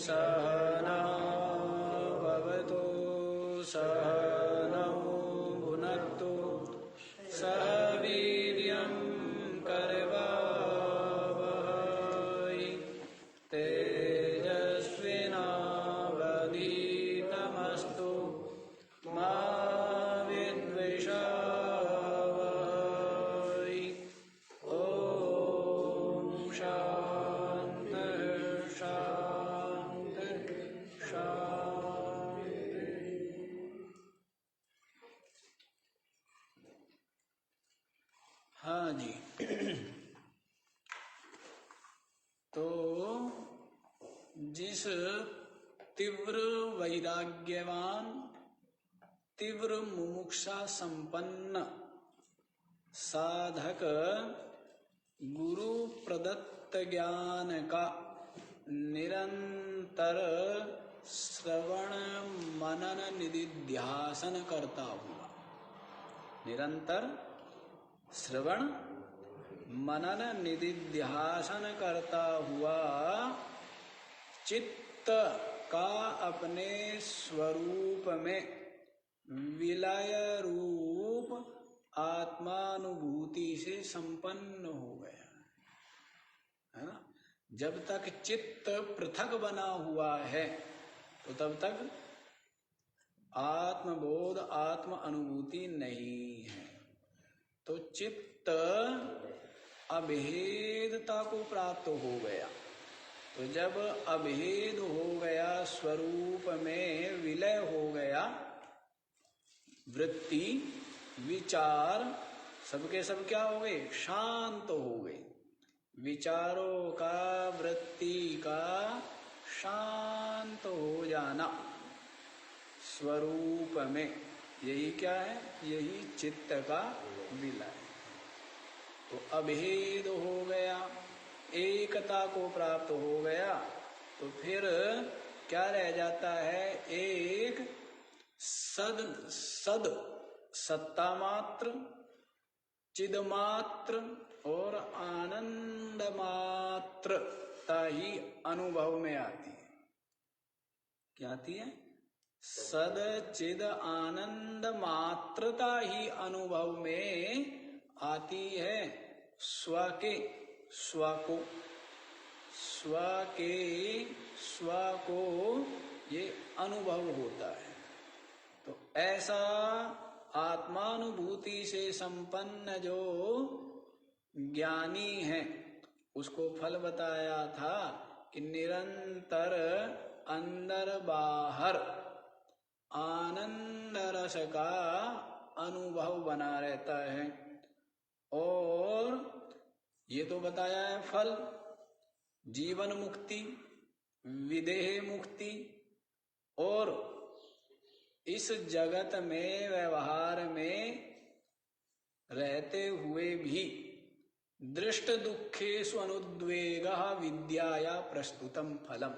सहना भवतु सहनौ भुनक्तु सह वीर्यं करवावहै तेजस्विनावधीतमस्तु मा विद्विषावहै। ॐ शान्ति शान्ति शान्ति। हाँ जी। तो जिस तीव्र वैराग्यवान तीव्र मुमुक्षा संपन्न साधक गुरु प्रदत्त ज्ञान का निरंतर श्रवण मनन निधिध्यासन करता हुआ, निरंतर श्रवण मनन निधिध्यासन करता हुआ चित्त का अपने स्वरूप में विलय रूप आत्मानुभूति से संपन्न हो गया है ना। जब तक चित्त पृथक बना हुआ है तो तब तक आत्मबोध आत्म अनुभूति नहीं है। तो चित्त अभेदता को प्राप्त हो गया। तो जब अभेद हो गया, स्वरूप में विलय हो गया, वृत्ति विचार सबके सब क्या हो गए? शांत हो गए। विचारों का वृत्ति का शांत हो जाना स्वरूप में, यही क्या है? यही चित्त का विलय। तो अभेद हो गया, एकता को प्राप्त हो गया। तो फिर क्या रह जाता है? एक सद सत्ता मात्र, चिद मात्र और आनंद मात्रता ही अनुभव में आती है। क्या आती है? सद चिद आनंद मात्रता ही अनुभव में आती है। स्व को ये अनुभव होता है। तो ऐसा आत्मानुभूति से संपन्न जो ज्ञानी है, उसको फल बताया था कि निरंतर अंदर बाहर आनंद रस का अनुभव बना रहता है। और ये तो बताया है फल, जीवन मुक्ति, विदेह मुक्ति, और इस जगत में व्यवहार में रहते हुए भी दृष्ट दुखेषु अनुद्वेगः विद्याया प्रस्तुतम फलम।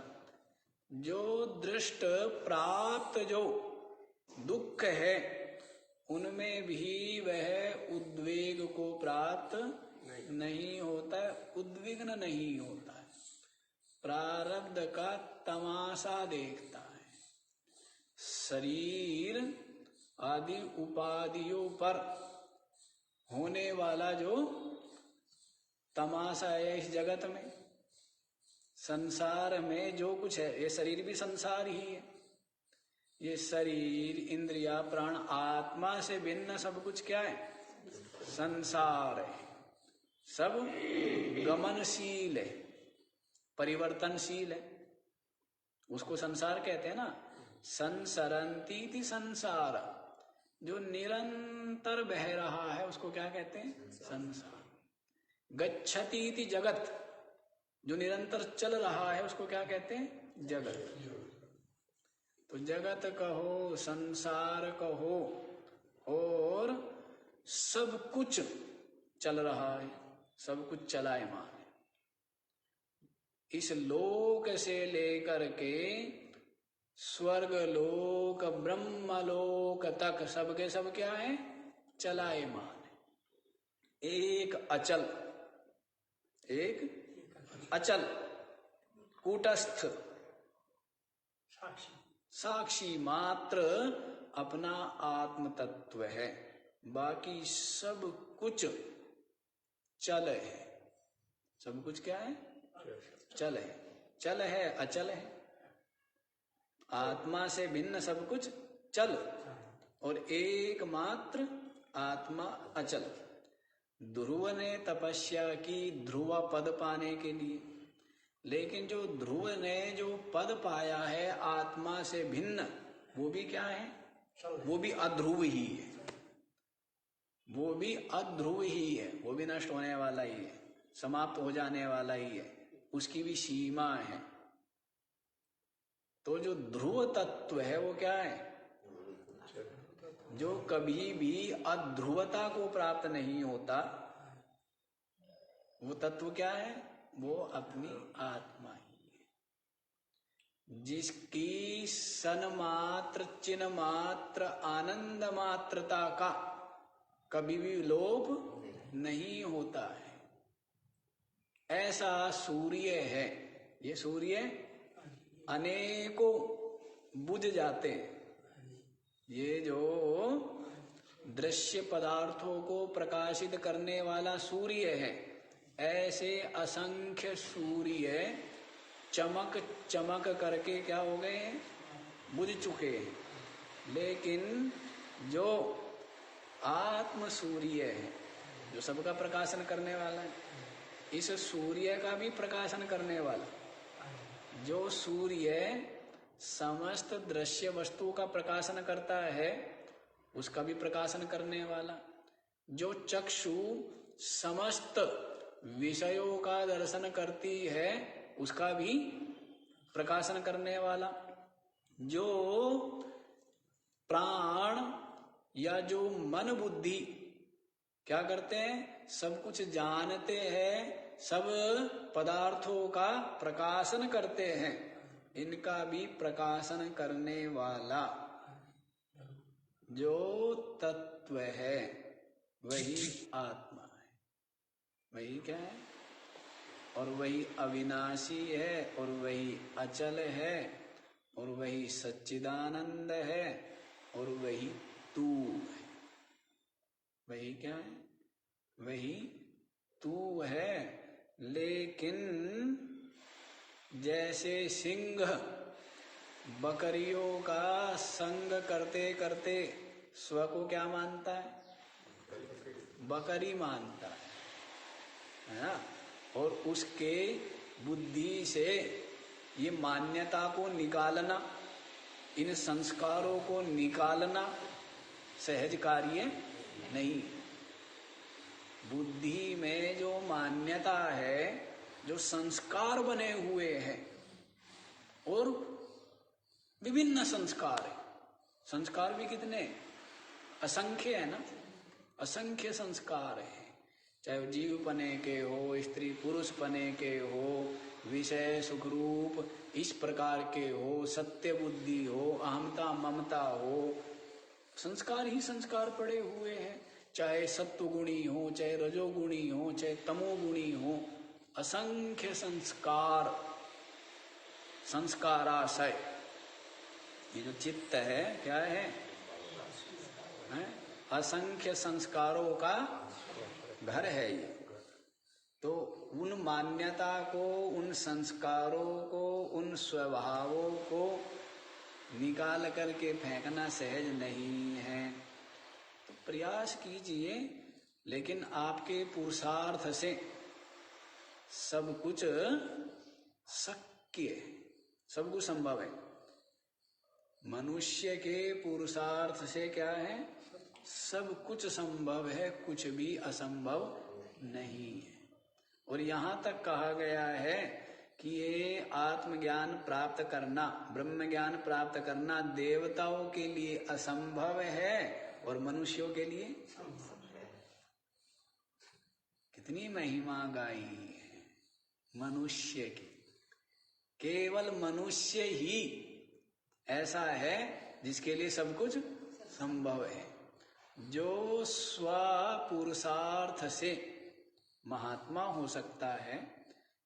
जो दृष्ट प्राप्त जो दुख है उनमें भी वह उद्वेग को प्राप्त नहीं होता है, उद्विग्न नहीं होता है, प्रारब्ध का तमाशा देखता है। शरीर आदि उपाधियों पर होने वाला जो तमाशा है इस जगत में, संसार में जो कुछ है, ये शरीर भी संसार ही है। ये शरीर, इंद्रिया, प्राण, आत्मा से भिन्न सब कुछ क्या है? संसार है। सब गमनशील है, परिवर्तनशील है। उसको संसार कहते हैं ना। संसरन्तीति संसार, जो निरंतर बह रहा है उसको क्या कहते हैं? संसार। गच्छतीति जगत, जो निरंतर चल रहा है उसको क्या कहते हैं? जगत। तो जगत कहो, संसार कहो, और सब कुछ चल रहा है, सब कुछ चलायमान है। इस लोक से लेकर के स्वर्ग लोक, ब्रह्म लोक तक सबके सब क्या है? चलायमान है। एक अचल कूटस्थ साक्षी मात्र अपना आत्म तत्व है, बाकी सब कुछ चल है। सब कुछ क्या है? चल है। चल है, अचल है। आत्मा से भिन्न सब कुछ चल और एकमात्र आत्मा अचल। ध्रुव ने तपस्या की ध्रुव पद पाने के लिए, लेकिन जो ध्रुव ने जो पद पाया है आत्मा से भिन्न, वो भी क्या है? वो भी अध्रुव ही है। वो भी अध्रुव ही है, वो भी नष्ट होने वाला ही है, समाप्त हो जाने वाला ही है, उसकी भी सीमा है। तो जो ध्रुव तत्व है वो क्या है? जो कभी भी अध्रुवता को प्राप्त नहीं होता, वो तत्व क्या है? वो अपनी आत्मा ही है, जिसकी सन्मात्र चिन्ह मात्र आनंद मात्रता का कभी भी लोप नहीं होता है। ऐसा सूर्य है। ये सूर्य अनेकों बुझ जाते हैं। ये जो दृश्य पदार्थों को प्रकाशित करने वाला सूर्य है, ऐसे असंख्य सूर्य चमक चमक करके क्या हो गए हैं? बुझ चुके हैं। लेकिन जो आत्म सूर्य है, जो सबका प्रकाशन करने वाला है, इस सूर्य का भी प्रकाशन करने वाला, जो सूर्य समस्त दृश्य वस्तु का प्रकाशन करता है, उसका भी प्रकाशन करने वाला, जो चक्षु समस्त विषयों का दर्शन करती है, उसका भी प्रकाशन करने वाला, जो प्राण या जो मन बुद्धि क्या करते हैं? सब कुछ जानते हैं, सब पदार्थों का प्रकाशन करते हैं, इनका भी प्रकाशन करने वाला जो तत्व है वही आत्मा है। वही क्या है? और वही अविनाशी है, और वही अचल है, और वही सच्चिदानंद है, और वही तू है। वही क्या है? वही तू है। लेकिन जैसे सिंह बकरियों का संग करते करते स्व को क्या मानता है? बकरी मानता है ना? और उसके बुद्धि से ये मान्यता को निकालना, इन संस्कारों को निकालना सहज कार्य नहीं। बुद्धि में जो मान्यता है, जो संस्कार बने हुए हैं, और विभिन्न संस्कार है। संस्कार भी कितने? असंख्य है ना? असंख्य संस्कार है। चाहे जीव पने के हो, स्त्री पुरुष पने के हो, विषय सुख रूप इस प्रकार के हो, सत्य बुद्धि हो, अहमता ममता हो, संस्कार ही संस्कार पड़े हुए हैं। चाहे सत्वगुणी हो, चाहे रजोगुणी हो, चाहे तमोगुणी हो, असंख्य संस्कार, संस्काराशय। ये जो चित्त है क्या है? असंख्य संस्कारों का घर है ये। तो उन मान्यता को, उन संस्कारों को, उन स्वभावों को निकाल करके फेंकना सहज नहीं है। तो प्रयास कीजिए, लेकिन आपके पुरुषार्थ से सब कुछ शक्य है, सब कुछ संभव है। मनुष्य के पुरुषार्थ से क्या है? सब कुछ संभव है, कुछ भी असंभव नहीं है। और यहाँ तक कहा गया है कि ये आत्मज्ञान प्राप्त करना, ब्रह्म ज्ञान प्राप्त करना देवताओं के लिए असंभव है और मनुष्यों के लिए कितनी महिमा गाई है मनुष्य की। केवल मनुष्य ही ऐसा है जिसके लिए सब कुछ संभव है, जो स्व पुरुषार्थ से महात्मा हो सकता है,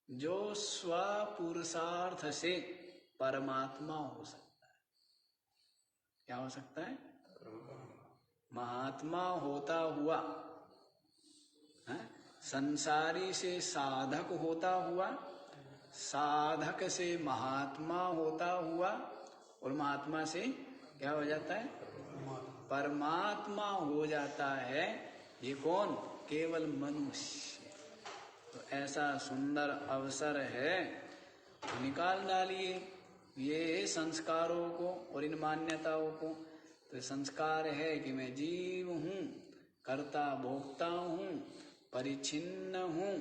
जो स्व पुरुषार्थ से परमात्मा हो सकता है। क्या हो सकता है? महात्मा होता हुआ, है? संसारी से साधक होता हुआ, साधक से महात्मा होता हुआ, और महात्मा से क्या हो जाता है? परमात्मा हो जाता है। ये कौन? केवल मनुष्य। तो ऐसा सुंदर अवसर है, निकाल डालिए ये संस्कारों को और इन मान्यताओं को। तो संस्कार है कि मैं जीव हूँ, कर्ता भोक्ता हूँ, परिच्छिन्न हूँ,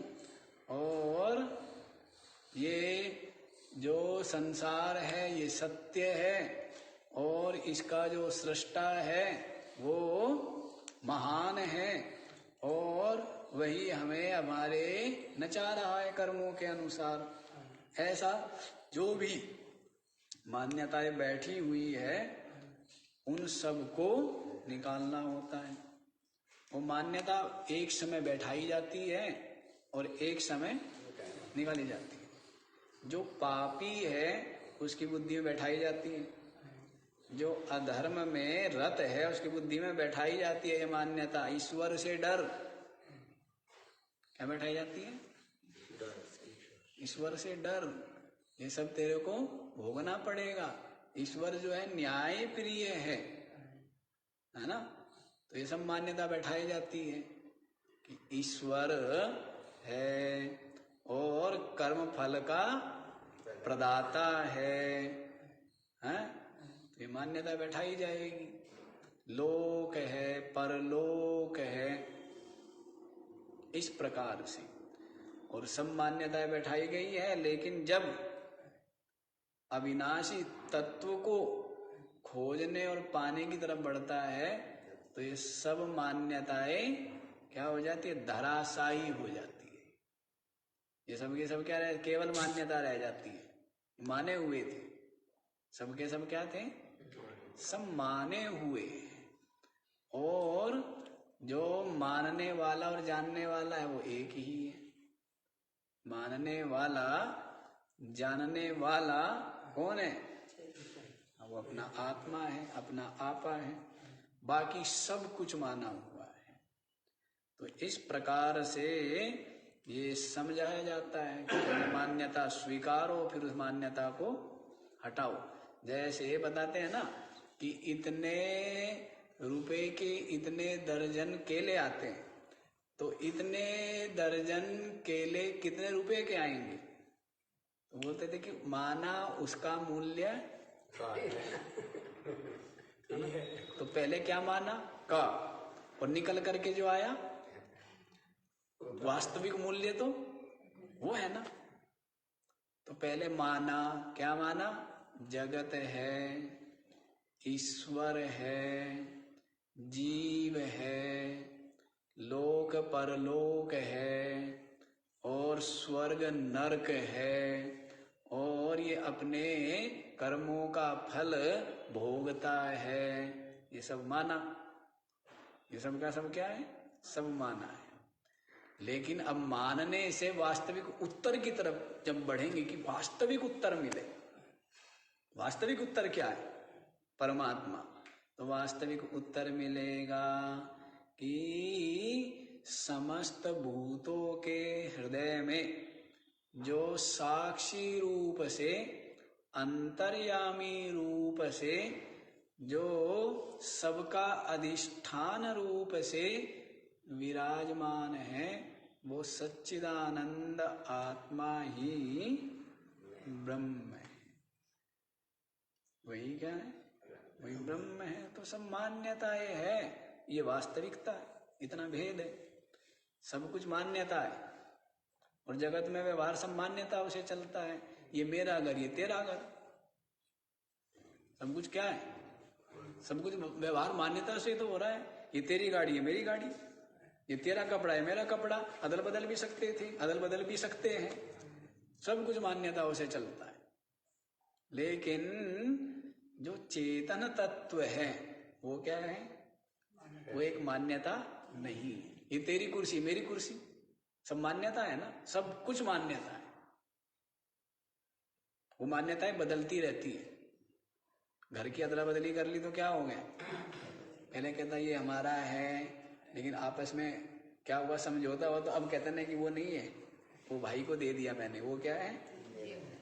और ये जो संसार है ये सत्य है, और इसका जो सृष्टा है वो महान है, और वही हमें हमारे नचा रहा है कर्मों के अनुसार। ऐसा जो भी मान्यताएं बैठी हुई है उन सब को निकालना होता है। वो मान्यता एक समय बैठाई जाती है और एक समय निकाली जाती है। जो पापी है उसकी बुद्धि में बैठाई जाती है, जो अधर्म में रत है उसकी बुद्धि में बैठाई जाती है ये मान्यता। ईश्वर से डर, क्या बैठाई जाती है? ईश्वर से डर, ये सब तेरे को भोगना पड़ेगा। ईश्वर जो है न्याय प्रिय है ना? तो ये सब मान्यता बैठाई जाती है कि ईश्वर है और कर्म फल का प्रदाता है, हैं? तो ये मान्यता बैठाई जाएगी। लोक है, परलोक है, इस प्रकार से और सब मान्यताएं बैठाई गई है। लेकिन जब अविनाशी तत्व को खोजने और पाने की तरफ बढ़ता है तो ये सब मान्यताएं क्या हो जाती है? धराशायी हो जाती है। ये सब क्या रह, केवल मान्यता रह जाती है। माने हुए थे, सबके सब क्या थे? सब माने हुए। और जो मानने वाला और जानने वाला है वो एक ही है। मानने वाला जानने वाला कौन है? वो अपना आत्मा है, अपना आपा है। बाकी सब कुछ माना हुआ है। तो इस प्रकार से ये समझाया जाता है कि मान्यता स्वीकारो, फिर उस मान्यता को हटाओ। जैसे बताते हैं ना कि इतने रुपए के इतने दर्जन केले आते हैं, तो इतने दर्जन केले कितने रुपए के आएंगे? तो बोलते थे कि माना उसका मूल्य तो पहले क्या माना? का, और निकल करके जो आया वास्तविक मूल्य तो वो है ना। तो पहले माना, क्या माना? जगत है, ईश्वर है, जीव है, लोक परलोक है, और स्वर्ग नरक है, और ये अपने कर्मों का फल भोगता है। ये सब माना। ये सब का सब क्या है? सब माना है। लेकिन अब मानने से वास्तविक उत्तर की तरफ जब बढ़ेंगे कि वास्तविक उत्तर मिले, वास्तविक उत्तर क्या है? परमात्मा। तो वास्तविक उत्तर मिलेगा कि समस्त भूतों के हृदय में जो साक्षी रूप से, अंतर्यामी रूप से, जो सबका अधिष्ठान रूप से विराजमान है, वो सच्चिदानंद आत्मा ही ब्रह्म है। वही क्या है? वही ब्रह्म है। तो सब मान्यताएं है, ये वास्तविकता है। इतना भेद है। सब कुछ मान्यता है और जगत में व्यवहार सब मान्यताओं से चलता है। ये मेरा घर, ये तेरा घर, सब कुछ क्या है? सब कुछ व्यवहार मान्यता से तो हो रहा है। ये तेरी गाड़ी है, मेरी गाड़ी, ये तेरा कपड़ा है, मेरा कपड़ा। अदल बदल भी सकते थे, अदल बदल भी सकते हैं। सब कुछ मान्यताओं से चलता है। लेकिन जो चेतन तत्व है वो क्या है? वो एक मान्यता नहीं। ये तेरी कुर्सी, मेरी कुर्सी, सब मान्यता है ना। सब कुछ मान्यता है। वो मान्यताएं बदलती रहती है। घर की अदला बदली कर ली तो क्या हो गया? पहले कहता ये हमारा है, लेकिन आपस में क्या हुआ, समझौता हुआ, तो अब कहते ना कि वो नहीं है, वो भाई को दे दिया मैंने, वो क्या है,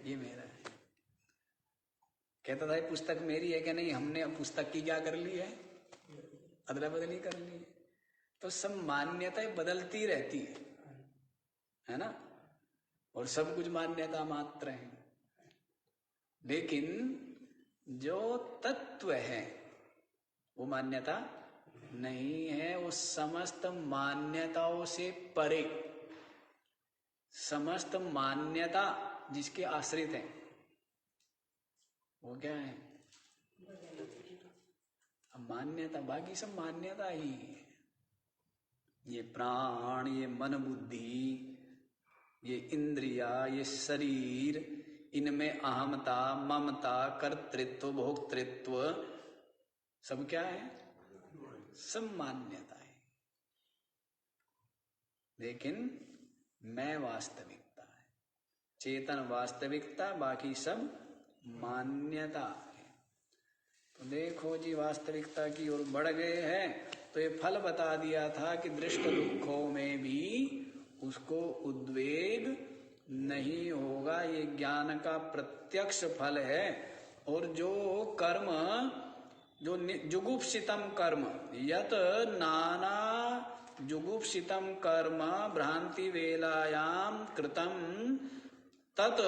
ये मेरा है। कहता था ये पुस्तक मेरी है, क्या नहीं, हमने पुस्तक की क्या कर ली है, अदला बदली कर ली है। तो सब मान्यताएं बदलती रहती है ना, और सब कुछ मान्यता मात्र है। लेकिन जो तत्व है वो मान्यता नहीं है, वो समस्त मान्यताओं से परे, समस्त मान्यता जिसके आश्रित है वो क्या है, मान्यता। बाकी सब मान्यता ही है। ये प्राण, ये मन बुद्धि, ये इंद्रिया, ये शरीर, इनमें अहमता, ममता, कर्तृत्व, भोक्तृत्व सब क्या है, सब मान्यता है। लेकिन मैं वास्तविकता है, चेतन वास्तविकता, बाकी सब मान्यता है। तो देखो जी, वास्तविकता की ओर बढ़ गए हैं। तो ये फल बता दिया था कि दृष्ट दुखों में भी उसको उद्वेग नहीं होगा, ये ज्ञान का प्रत्यक्ष फल है। और जो कर्म, जो जुगुप्सितम कर्म, यत नाना जुगुप्सितम कर्म भ्रांति वेलायाम कृतम तत्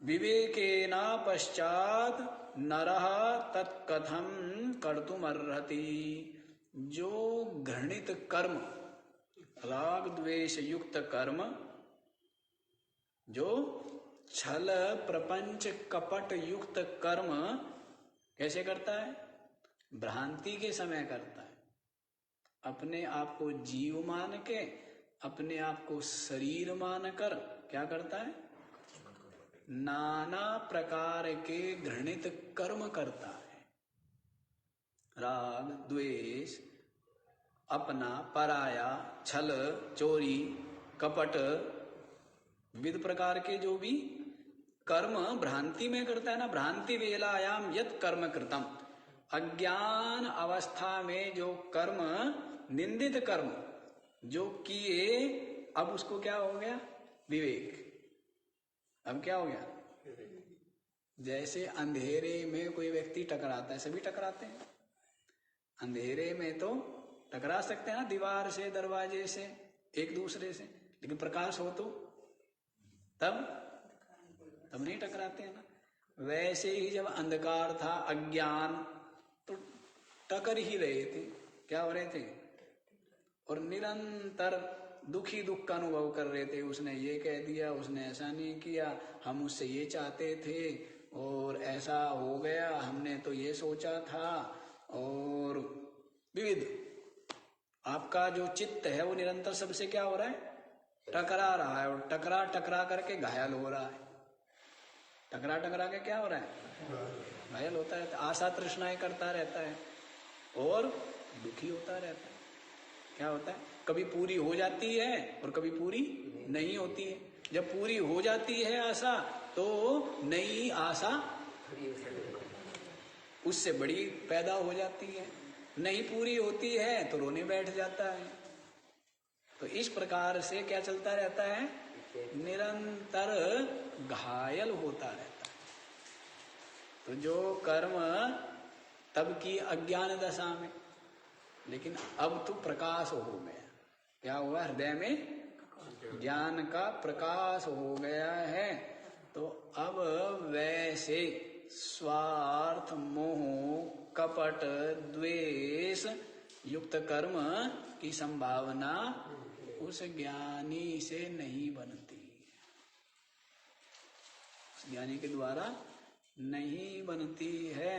विवेकेन पश्चात नरः तत्कथम कर्तुमर्हति। जो घृणित कर्म, राग द्वेष युक्त कर्म, जो छल प्रपंच कपट युक्त कर्म कैसे करता है, भ्रांति के समय करता है। अपने आप को जीव मान के, अपने आप को शरीर मान कर क्या करता है, नाना प्रकार के घृणित कर्म करता है। राग द्वेष, अपना पराया, छल चोरी कपट, विविध प्रकार के जो भी कर्म भ्रांति में करता है ना। भ्रांति वेलायाम यत कर्म कृतम, अज्ञान अवस्था में जो कर्म, निंदित कर्म जो किए, अब उसको क्या हो गया, विवेक। अब क्या हो गया, जैसे अंधेरे में कोई व्यक्ति टकराता है, सभी टकराते हैं, अंधेरे में तो टकरा सकते हैं ना, दीवार से, दरवाजे से, एक दूसरे से, लेकिन प्रकाश हो तो तब नहीं टकराते हैं ना। वैसे ही जब अंधकार था, अज्ञान, तो टकर ही रहे थे, क्या हो रहे थे, और निरंतर दुखी दुख का अनुभव कर रहे थे। उसने ये कह दिया, उसने ऐसा नहीं किया, हम उससे ये चाहते थे और ऐसा हो गया, हमने तो ये सोचा था। और विविध आपका जो चित्त है वो निरंतर सबसे क्या हो रहा है, टकरा रहा है, और टकरा टकरा करके घायल हो रहा है। टकरा टकरा के क्या हो रहा है, घायल होता रहता है, आशा तृष्णाएं करता रहता है और दुखी होता रहता है। क्या होता है, कभी पूरी हो जाती है और कभी पूरी नहीं होती है। जब पूरी हो जाती है आशा, तो नई आशा उससे बड़ी पैदा हो जाती है। नहीं पूरी होती है तो रोने बैठ जाता है। तो इस प्रकार से क्या चलता रहता है, निरंतर घायल होता रहता है। तो जो कर्म तब की अज्ञान दशा में, लेकिन अब तो प्रकाश हो गया, क्या हुआ, हृदय में ज्ञान का प्रकाश हो गया है। तो अब वैसे स्वार्थ, मोह, कपट, द्वेष युक्त कर्म की संभावना उस ज्ञानी से नहीं बनती, उस ज्ञानी के द्वारा नहीं बनती है,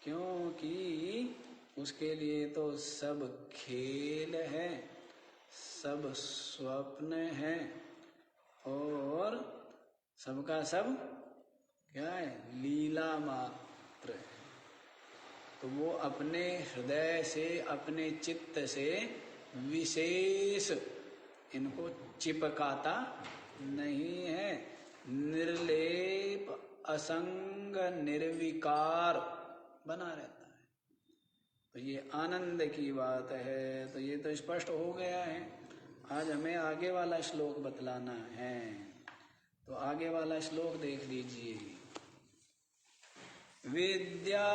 क्योंकि उसके लिए तो सब खेल है, सब स्वप्न है, और सबका सब क्या है, लीला मात्र है। तो वो अपने हृदय से, अपने चित्त से विशेष इनको चिपकाता नहीं है। निर्लेप असंग संग निर्विकार बना रहता है। तो ये आनंद की बात है। तो ये तो स्पष्ट हो गया है। आज हमें आगे वाला श्लोक बतलाना है। तो आगे वाला श्लोक देख लीजिए। विद्या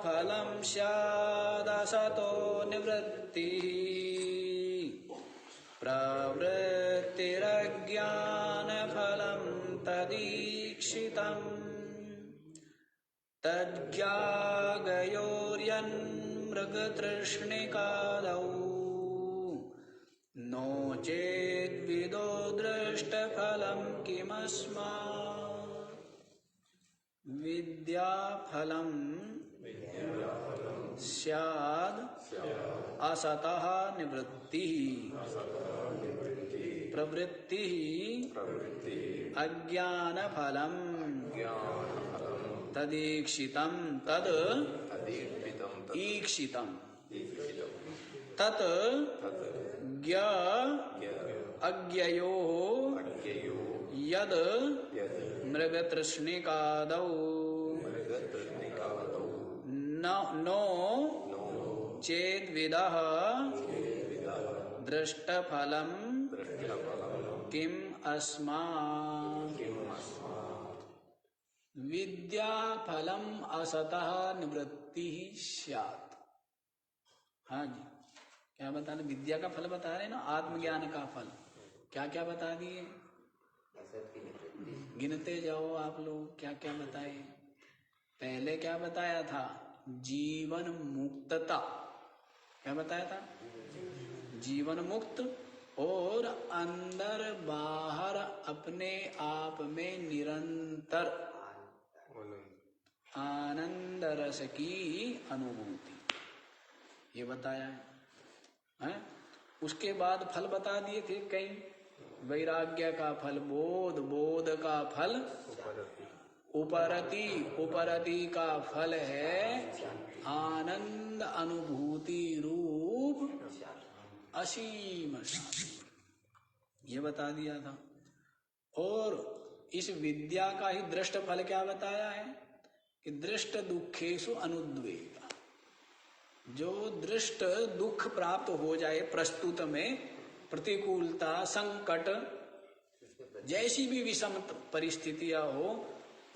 फलम स्यादसतो निवृत्ति प्रवृत्तिरज्ञान फलम तदीक्षितम् तज्ज्ञागयोर्यन्मृगतृष्णिकादौ नो चेद्विदो दृष्टफलं किमस्मात्। विद्याफलं स्याद् असतः निवृत्तिः प्रवृत्तिः अज्ञानफलं तदीक्षितं तद ईक्षितं तत् ज्ञ अज्ञयो यद मृगतृष्णिकादौ नो चेद्विदः दृष्टफलं किम अस्मात्। विद्या फलम असतः निवृत्ति स्यात्। हाँ जी, क्या बता रहे? विद्या का फल बता रहे ना, आत्मज्ञान का फल। क्या क्या बता दिए? गिनते जाओ आप लोग, क्या क्या बताए। पहले क्या बताया था? जीवन मुक्तता। क्या बताया था? जीवन मुक्त और अंदर बाहर अपने आप में निरंतर आनंद रस की अनुभूति, ये बताया है? उसके बाद फल बता दिए थे कई। वैराग्य का फल बोध, बोध का फल उपरति, उपरति का फल है आनंद अनुभूति रूप असीम शांति, ये बता दिया था। और इस विद्या का ही दृष्ट फल क्या बताया है कि दृष्ट दुखेषु अनुद्वेगा। जो दृष्ट दुख प्राप्त हो जाए, प्रस्तुत में प्रतिकूलता, संकट, जैसी भी विषम परिस्थितियां हो,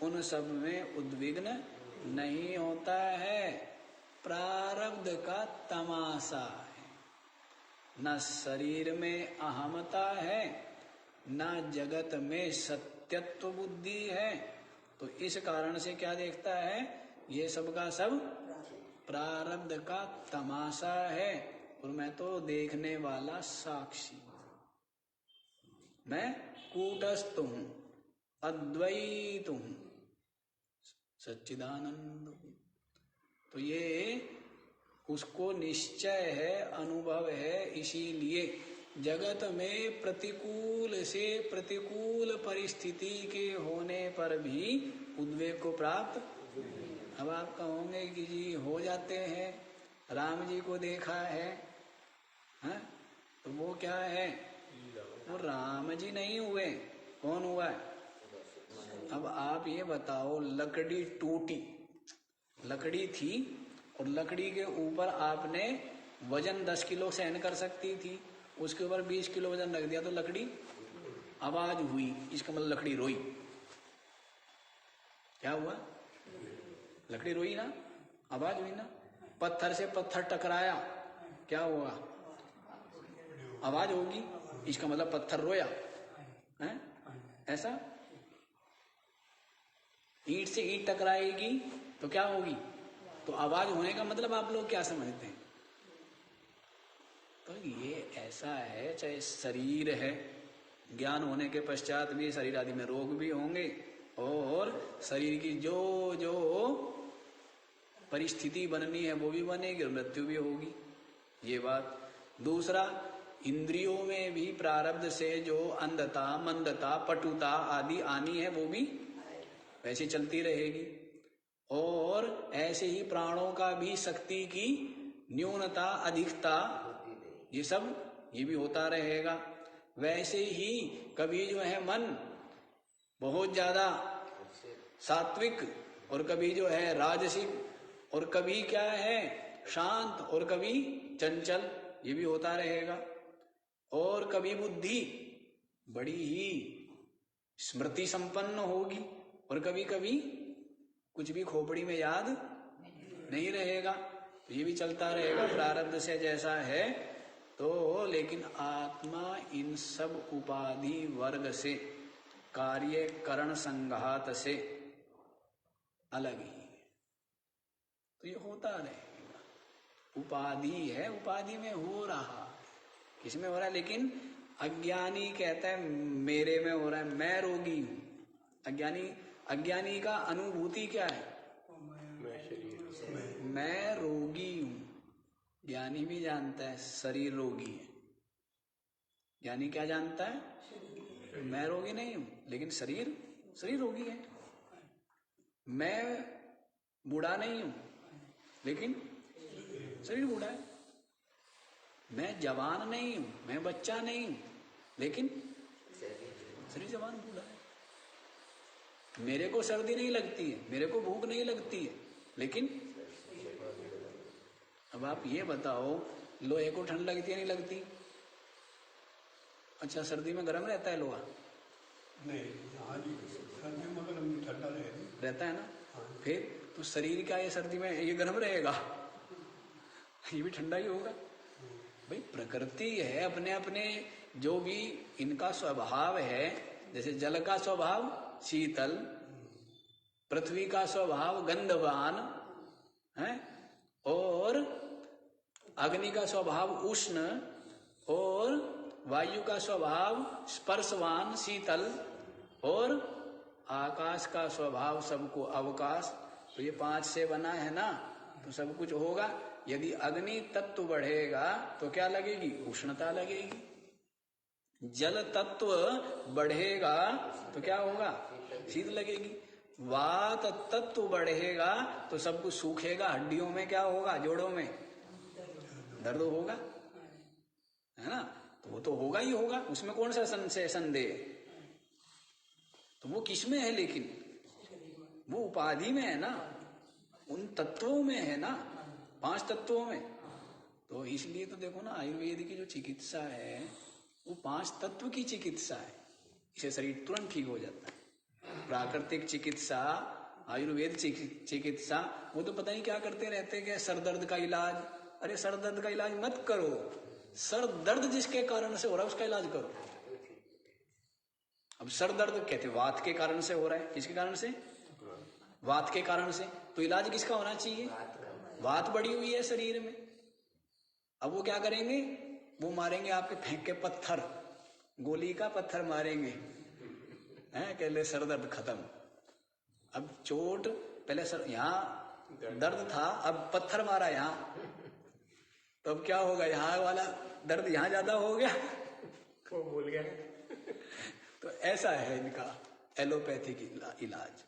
उन सब में उद्विग्न नहीं होता है। प्रारब्ध का तमाशा है। न शरीर में अहमता है, न जगत में सत्यत्व बुद्धि है। तो इस कारण से क्या देखता है? ये सब का सब प्रारब्ध का तमाशा है। और मैं तो देखने वाला साक्षी, मैं कूटस्थ हूं, अद्वैत हूं, सच्चिदानंद हूं। तो ये उसको निश्चय है, अनुभव है। इसीलिए जगत में प्रतिकूल से प्रतिकूल परिस्थिति के होने पर भी उद्वेग को प्राप्त। अब आप कहोगे कि जी हो जाते हैं, राम जी को देखा है, हाँ? तो वो क्या है? वो राम जी नहीं हुए, कौन हुआ है? अब आप ये बताओ, लकड़ी टूटी, लकड़ी थी और लकड़ी के ऊपर आपने वजन 10 किलो सहन कर सकती थी, उसके ऊपर 20 किलो वजन रख दिया तो लकड़ी आवाज हुई, इसका मतलब लकड़ी रोई। क्या हुआ? लकड़ी रोई ना, आवाज हुई ना। पत्थर से पत्थर टकराया, क्या हुआ? आवाज होगी, इसका मतलब पत्थर रोया है। ऐसा ईंट से ईंट टकराएगी तो क्या होगी? तो आवाज होने का मतलब आप लोग क्या समझते हैं? तो ये ऐसा है, चाहे शरीर है, ज्ञान होने के पश्चात भी शरीर आदि में रोग भी होंगे और शरीर की जो जो परिस्थिति बननी है वो भी बनेगी और मृत्यु भी होगी, ये बात। दूसरा, इंद्रियों में भी प्रारब्ध से जो अंधता, मंदता, पटुता आदि आनी है वो भी वैसे चलती रहेगी। और ऐसे ही प्राणों का भी शक्ति की न्यूनता, अधिकता, ये सब ये भी होता रहेगा। वैसे ही कभी जो है मन बहुत ज्यादा सात्विक और कभी जो है राजसिक, और कभी क्या है शांत, और कभी चंचल, ये भी होता रहेगा। और कभी बुद्धि बड़ी ही स्मृति संपन्न होगी, और कभी कभी कुछ भी खोपड़ी में याद नहीं रहेगा। तो ये भी चलता रहेगा, प्रारब्ध से जैसा है तो। लेकिन आत्मा इन सब उपाधि वर्ग से, कार्य करण संघात से अलग ही है। तो ये होता रहेगा, उपाधि है, उपाधि में हो रहा है, किसमें हो रहा है। लेकिन अज्ञानी कहता है मेरे में हो रहा है, मैं रोगी हूं। अज्ञानी का अनुभूति क्या है, मैं रोगी हूं। ज्ञानी भी जानता है शरीर रोगी है। ज्ञानी क्या जानता है, मैं रोगी नहीं हूं, लेकिन शरीर रोगी है। मैं बूढ़ा नहीं हूं, लेकिन शरीर बूढ़ा है। मैं जवान नहीं हूं, मैं बच्चा नहीं हूं, लेकिन शरीर जवान बूढ़ा है। मेरे को सर्दी नहीं लगती है, मेरे को भूख नहीं लगती है, लेकिन अब आप ये बताओ लोहे को ठंड लगती है नहीं लगती? अच्छा, सर्दी में गर्म रहता है लोहा? नहीं, सर्दी में गर्म ठंडा रहता है ना। फिर तो शरीर क्या ये सर्दी में ये गर्म रहेगा? ये भी ठंडा ही होगा। भाई प्रकृति है, अपने अपने जो भी इनका स्वभाव है। जैसे जल का स्वभाव शीतल, पृथ्वी का स्वभाव गंधवान है, और अग्नि का स्वभाव उष्ण, और वायु का स्वभाव स्पर्शवान शीतल, और आकाश का स्वभाव सबको अवकाश। तो ये 5 से बना है ना, तो सब कुछ होगा। यदि अग्नि तत्व बढ़ेगा तो क्या लगेगी, उष्णता लगेगी। जल तत्व बढ़ेगा तो क्या होगा, शीत लगेगी। वात तत्व बढ़ेगा तो सब कुछ सूखेगा, हड्डियों में क्या होगा, जोड़ों में दर्द होगा, है ना। तो वो तो होगा ही होगा, उसमें कौन सा संदेह। तो वो किस में है, लेकिन वो उपाधि में है ना, उन तत्वों में है ना, 5 तत्वों में। तो इसलिए तो देखो ना, आयुर्वेद की जो चिकित्सा है वो 5 तत्व की चिकित्सा है। इसे शरीर तुरंत ठीक हो जाता है। प्राकृतिक चिकित्सा, आयुर्वेद चिकित्सा, वो तो पता नहीं क्या करते रहते हैं, सर दर्द का इलाज। अरे सर दर्द का इलाज मत करो, सर दर्द जिसके कारण से हो रहा है उसका इलाज करो। अब सर दर्द कहते वात के कारण से हो रहा है, किसके कारण से, वात के कारण से। तो इलाज किसका होना चाहिए, वात बढ़ी हुई है शरीर में। अब वो क्या करेंगे, वो मारेंगे आपके फेंक के पत्थर, गोली का पत्थर मारेंगे, हैं, कह ले सर दर्द खत्म। अब चोट पहले सर यहाँ दर्द था, अब पत्थर मारा यहाँ, तो अब क्या होगा, यहाँ वाला दर्द यहाँ ज्यादा हो गया, वो भूल गया। तो ऐसा है इनका एलोपैथिक इलाज।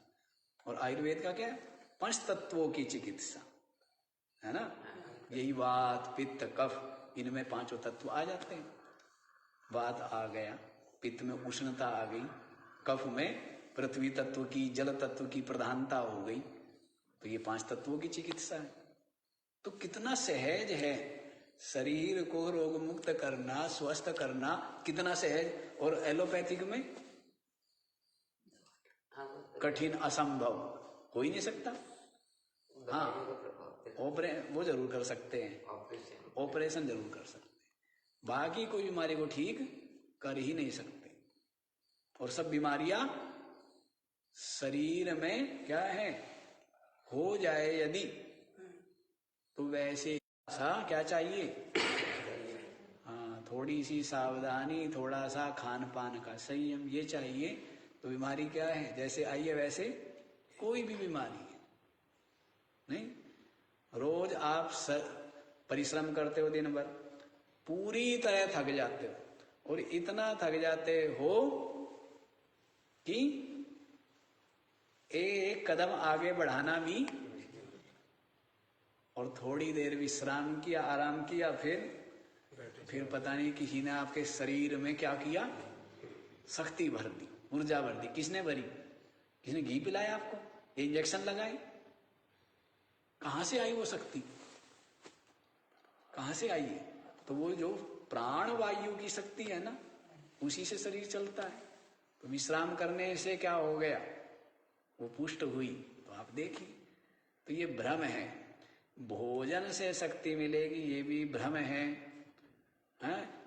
और आयुर्वेद का क्या है, 5 तत्वों की चिकित्सा है ना। यही वात पित्त कफ, इनमें 5 तत्व आ जाते हैं। वात आ गया, पित्त में उष्णता आ गई, कफ में पृथ्वी तत्व की, जल तत्व की प्रधानता हो गई। तो ये 5 तत्वों की चिकित्सा है। तो कितना सहज है शरीर को रोग मुक्त करना, स्वस्थ करना, कितना सहज। और एलोपैथिक में कठिन, असंभव, हो ही नहीं सकता। हाँ, वो जरूर कर सकते हैं, ऑपरेशन जरूर कर सकते हैं, बाकी कोई बीमारी को ठीक कर ही नहीं सकते। और सब बीमारियां शरीर में क्या है, हो जाए यदि, तो वैसे सा क्या चाहिए, हाँ, थोड़ी सी सावधानी, थोड़ा सा खान पान का संयम, ये चाहिए। तो बीमारी क्या है, जैसे आई है वैसे कोई भी बीमारी है नहीं। रोज आप परिश्रम करते हो, दिन भर पूरी तरह थक जाते हो, और इतना थक जाते हो कि एक कदम आगे बढ़ाना भी, और थोड़ी देर विश्राम किया, आराम किया, फिर पता नहीं किसी ने आपके शरीर में क्या किया, शक्ति भर दी, ऊर्जा भर दी। किसने भरी, किसने घी पिलाया आपको, ये इंजेक्शन लगाए, कहां से आई वो शक्ति, कहां से आई है? तो वो जो प्राण वायु की शक्ति है ना, उसी से शरीर चलता है। तो विश्राम करने से क्या हो गया, वो पुष्ट हुई। तो आप देखिए, तो ये भ्रम है। भोजन से शक्ति मिलेगी, ये भी भ्रम है,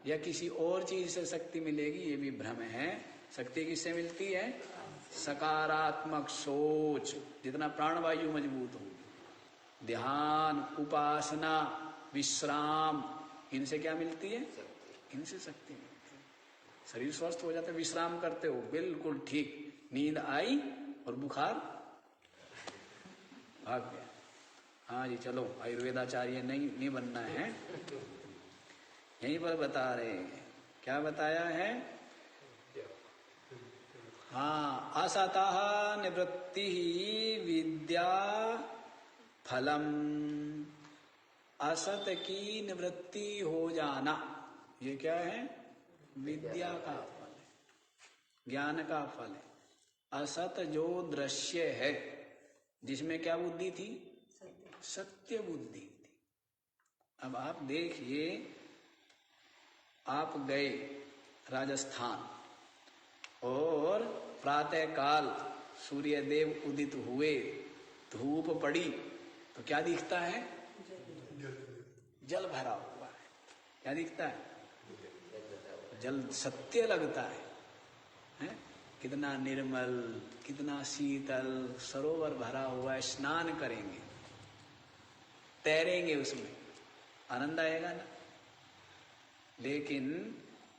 या किसी और चीज से शक्ति मिलेगी, ये भी भ्रम है। शक्ति किससे मिलती है? सकारात्मक सोच। जितना प्राणवायु मजबूत हो, ध्यान, उपासना, विश्राम, इनसे क्या मिलती है? इनसे शक्ति मिलती है। शरीर स्वस्थ हो जाता है। विश्राम करते हो बिल्कुल ठीक, नींद आई और बुखार भाग गया। हाँ जी, चलो आयुर्वेदाचार्य नहीं बनना है। यहीं पर बता रहे हैं, क्या बताया है? हाँ, असतः निवृत्ति विद्या फलम। असत की निवृत्ति हो जाना, ये क्या है? विद्या का फल है, ज्ञान का फल है। असत जो दृश्य है, जिसमें क्या बुद्धि थी? सत्य बुद्धि थी। अब आप देखिए, आप गए राजस्थान और प्रातः काल सूर्यदेव उदित हुए, धूप पड़ी, तो क्या दिखता है? जल भरा हुआ है। क्या दिखता है? जल सत्य लगता है? कितना निर्मल, कितना शीतल, सरोवर भरा हुआ है। स्नान करेंगे, तैरेंगे, उसमें आनंद आएगा ना। लेकिन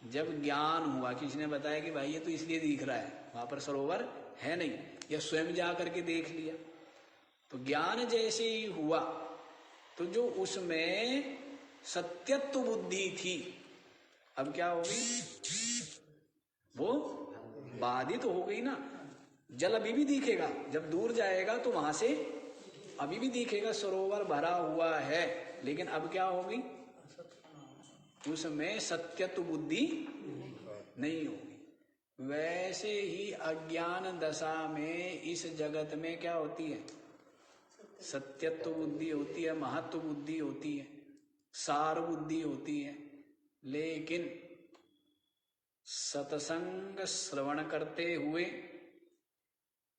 जब ज्ञान हुआ, किसी ने बताया कि भाई ये तो इसलिए दिख रहा है, वहां पर सरोवर है नहीं, या स्वयं जा करके देख लिया, तो ज्ञान जैसे ही हुआ, तो जो उसमें सत्यत्व बुद्धि थी, अब क्या हो गई? वो बाधित हो गई ना। जल अभी भी दिखेगा, जब दूर जाएगा तो वहां से अभी भी दिखेगा सरोवर भरा हुआ है, लेकिन अब क्या होगी? उसमें सत्यत्व बुद्धि नहीं होगी। वैसे ही अज्ञान दशा में इस जगत में क्या होती है? सत्यत्व बुद्धि होती है, महत्व बुद्धि होती है, सार बुद्धि होती है। लेकिन सत्संग श्रवण करते हुए,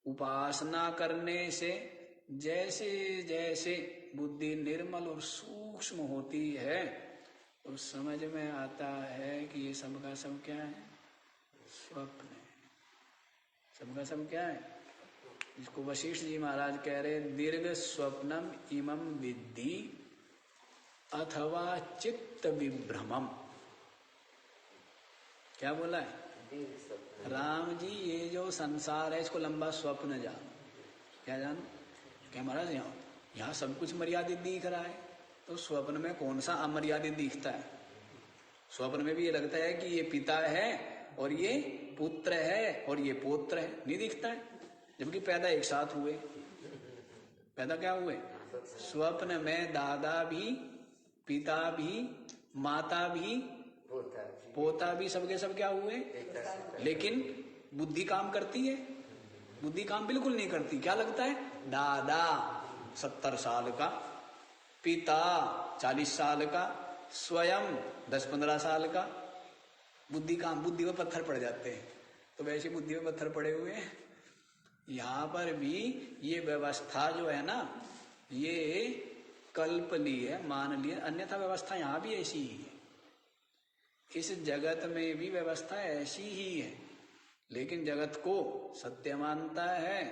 उपासना करने से जैसे जैसे बुद्धि निर्मल और सूक्ष्म होती है, तो समझ में आता है कि ये सबका सब क्या है? स्वप्न है। सबका सब क्या है? इसको वशिष्ठ जी महाराज कह रहे, दीर्घ स्वप्नम इमं विद्धि अथवा चित्त विभ्रमम। क्या बोला है? राम जी, ये जो संसार है, इसको लंबा स्वप्न जानो। क्या जानो? क्या महाराज, यहाँ सब कुछ मर्यादित दिख रहा है, तो स्वप्न में कौन सा अमर्यादित दिखता है? स्वप्न में भी ये लगता है कि ये पिता है और ये पुत्र है और ये पौत्र है, नहीं दिखता है? जबकि पैदा एक साथ हुए। पैदा क्या हुए? स्वप्न में दादा भी, पिता भी, माता भी, पोता भी, सबके सब क्या हुए? लेकिन बुद्धि काम करती है? बुद्धि काम बिल्कुल नहीं करती। क्या लगता है? दादा 70 साल का, पिता 40 साल का, स्वयं 10-15 साल का। बुद्धि में पत्थर पड़ जाते हैं। तो वैसे बुद्धि में पत्थर पड़े हुए हैं। यहाँ पर भी ये व्यवस्था जो है ना, ये कल्प ली है, मान ली है, अन्यथा व्यवस्था यहाँ भी ऐसी ही है। इस जगत में भी व्यवस्था ऐसी ही है, लेकिन जगत को सत्य मानता है,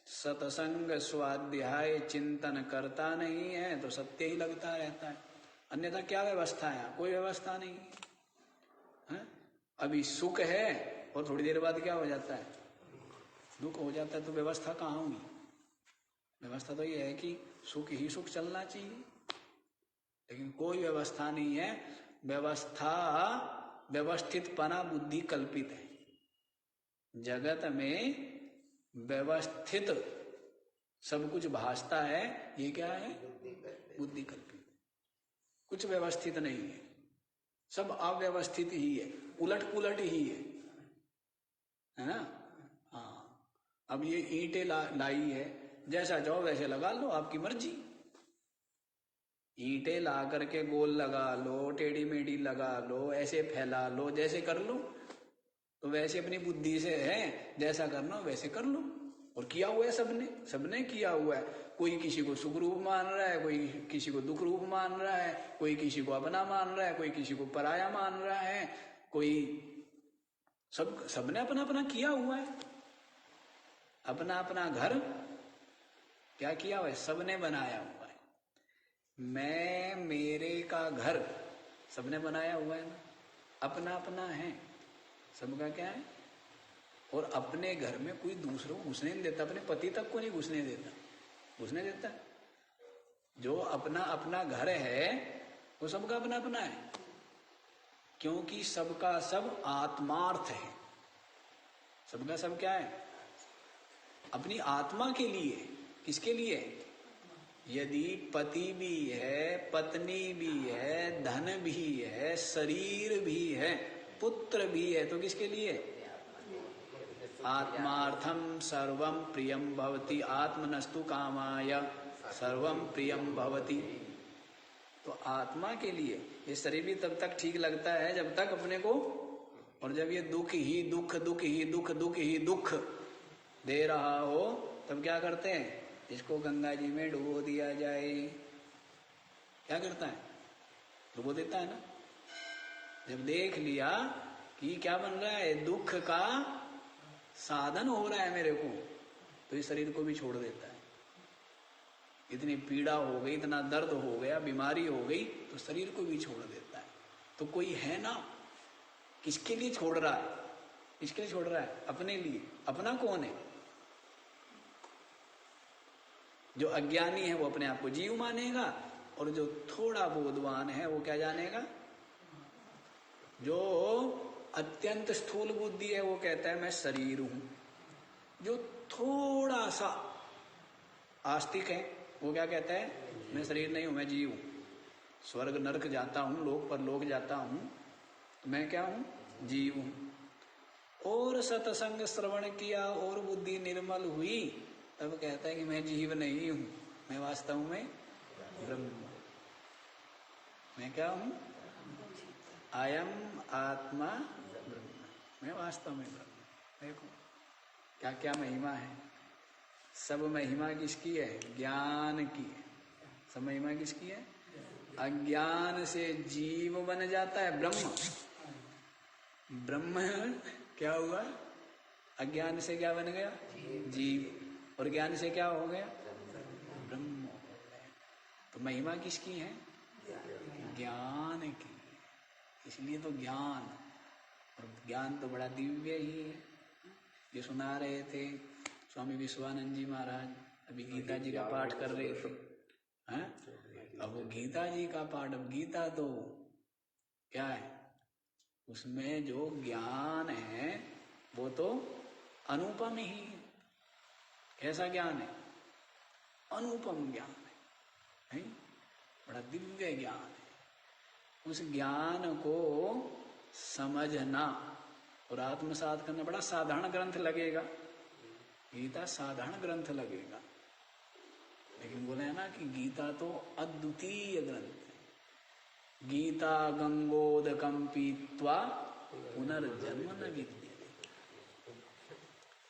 सत्संग स्वाध्याय चिंतन करता नहीं है, तो सत्य ही लगता रहता है। अन्यथा क्या व्यवस्था है? कोई व्यवस्था नहीं है। अभी सुख है और थोड़ी देर बाद क्या हो जाता है? दुख हो जाता है। तो व्यवस्था कहाँ हुई? व्यवस्था तो ये है कि सुख ही सुख चलना चाहिए, लेकिन कोई व्यवस्था नहीं है। व्यवस्था, व्यवस्थितपना बुद्धि कल्पित है। जगत में व्यवस्थित सब कुछ भासता है, ये क्या है? बुद्धि कल्पित। कुछ व्यवस्थित नहीं है, सब अव्यवस्थित ही है, उलट पुलट ही है ना? हाँ, अब ये ईंटें लाई है, जैसा चाहो वैसे लगा लो, आपकी मर्जी। ईंटें ला करके गोल लगा लो, टेढ़ी मेढ़ी लगा लो, ऐसे फैला लो, जैसे कर लो। तो वैसे अपनी बुद्धि से है, जैसा करना वैसे कर लो। और किया हुआ है सबने, सबने किया हुआ है। कोई किसी को सुख रूप मान रहा है, कोई किसी को दुख रूप मान रहा है, कोई किसी को अपना मान रहा है, कोई किसी को पराया मान रहा है, कोई सबने अपना अपना किया हुआ है। अपना अपना घर क्या किया हुआ है, सबने बनाया हुआ है। मैं मेरे का घर सबने बनाया हुआ है ना, अपना अपना है सबका। क्या है? और अपने घर में कोई दूसरों को घुसने नहीं देता, अपने पति तक को नहीं घुसने देता। घुसने देता है? जो अपना अपना घर है वो सबका अपना अपना है, क्योंकि सबका सब आत्मार्थ है। सबका सब क्या है? अपनी आत्मा के लिए। किसके लिए? यदि पति भी है, पत्नी भी है, धन भी है, शरीर भी है, पुत्र भी है, तो किसके लिए? आत्मार्थम सर्वम प्रियम भवति, आत्मनस्तु कामाय सर्वम प्रियम भवति। तो आत्मा के लिए ये शरीर भी तब तक ठीक लगता है जब तक अपने को, और जब ये दुख ही दुख, दुख ही दुख, दुख ही दुख दे रहा हो, तब क्या करते हैं? इसको गंगा जी में डुबो दिया जाए। क्या करता है? डुबो देता है ना। जब देख लिया कि क्या बन रहा है, दुख का साधन हो रहा है मेरे को, तो इस शरीर को भी छोड़ देता है। इतनी पीड़ा हो गई, इतना दर्द हो गया, बीमारी हो गई, तो शरीर को भी छोड़ देता है। तो कोई है ना, किसके लिए छोड़ रहा है? किसके लिए छोड़ रहा है? अपने लिए। अपना कौन है? जो अज्ञानी है वो अपने आप को जीव मानेगा, और जो थोड़ा बोधवान है वो क्या जानेगा? जो अत्यंत स्थूल बुद्धि है वो कहता है मैं शरीर हूं। जो थोड़ा सा आस्तिक है वो क्या कहता है? मैं शरीर नहीं हूं, मैं जीव हूं। स्वर्ग नरक जाता हूं, लोक पर लोक जाता हूं, तो मैं क्या हूं? जीव हूं। और सत्संग श्रवण किया और बुद्धि निर्मल हुई, तब कहता है कि मैं जीव नहीं हूं, मैं वास्तव में ब्रह्म। मैं क्या हूं? अयम आत्मा ब्रह्म, मैं वास्तव में ब्रह्म। देखो क्या क्या महिमा है। सब महिमा किसकी है? ज्ञान की है। सब महिमा किसकी है? अज्ञान से जीव बन जाता है ब्रह्म। ब्रह्म क्या हुआ? अज्ञान से क्या बन गया? जीव। और ज्ञान से क्या हो गया? ब्रह्म हो गया। तो महिमा किसकी है? ज्ञान की। इसलिए तो ज्ञान, और ज्ञान तो बड़ा दिव्य ही है। ये सुना रहे थे स्वामी विश्वानंद जी महाराज, अभी गीता जी का पाठ कर रहे थे। हैं? अब वो गीता जी का पाठ, अब गीता तो क्या है, उसमें जो ज्ञान है वो तो अनुपम ही है। कैसा ज्ञान है? अनुपम ज्ञान है, बड़ा दिव्य ज्ञान है। उस ज्ञान को समझना और आत्मसात करना बड़ा साधारण ग्रंथ लगेगा। गीता साधारण ग्रंथ लगेगा, लेकिन बोले ना कि गीता तो अद्वितीय ग्रंथ है। गीता गंगोदकम पीत्वा पुनर्जन्म न विद्यते,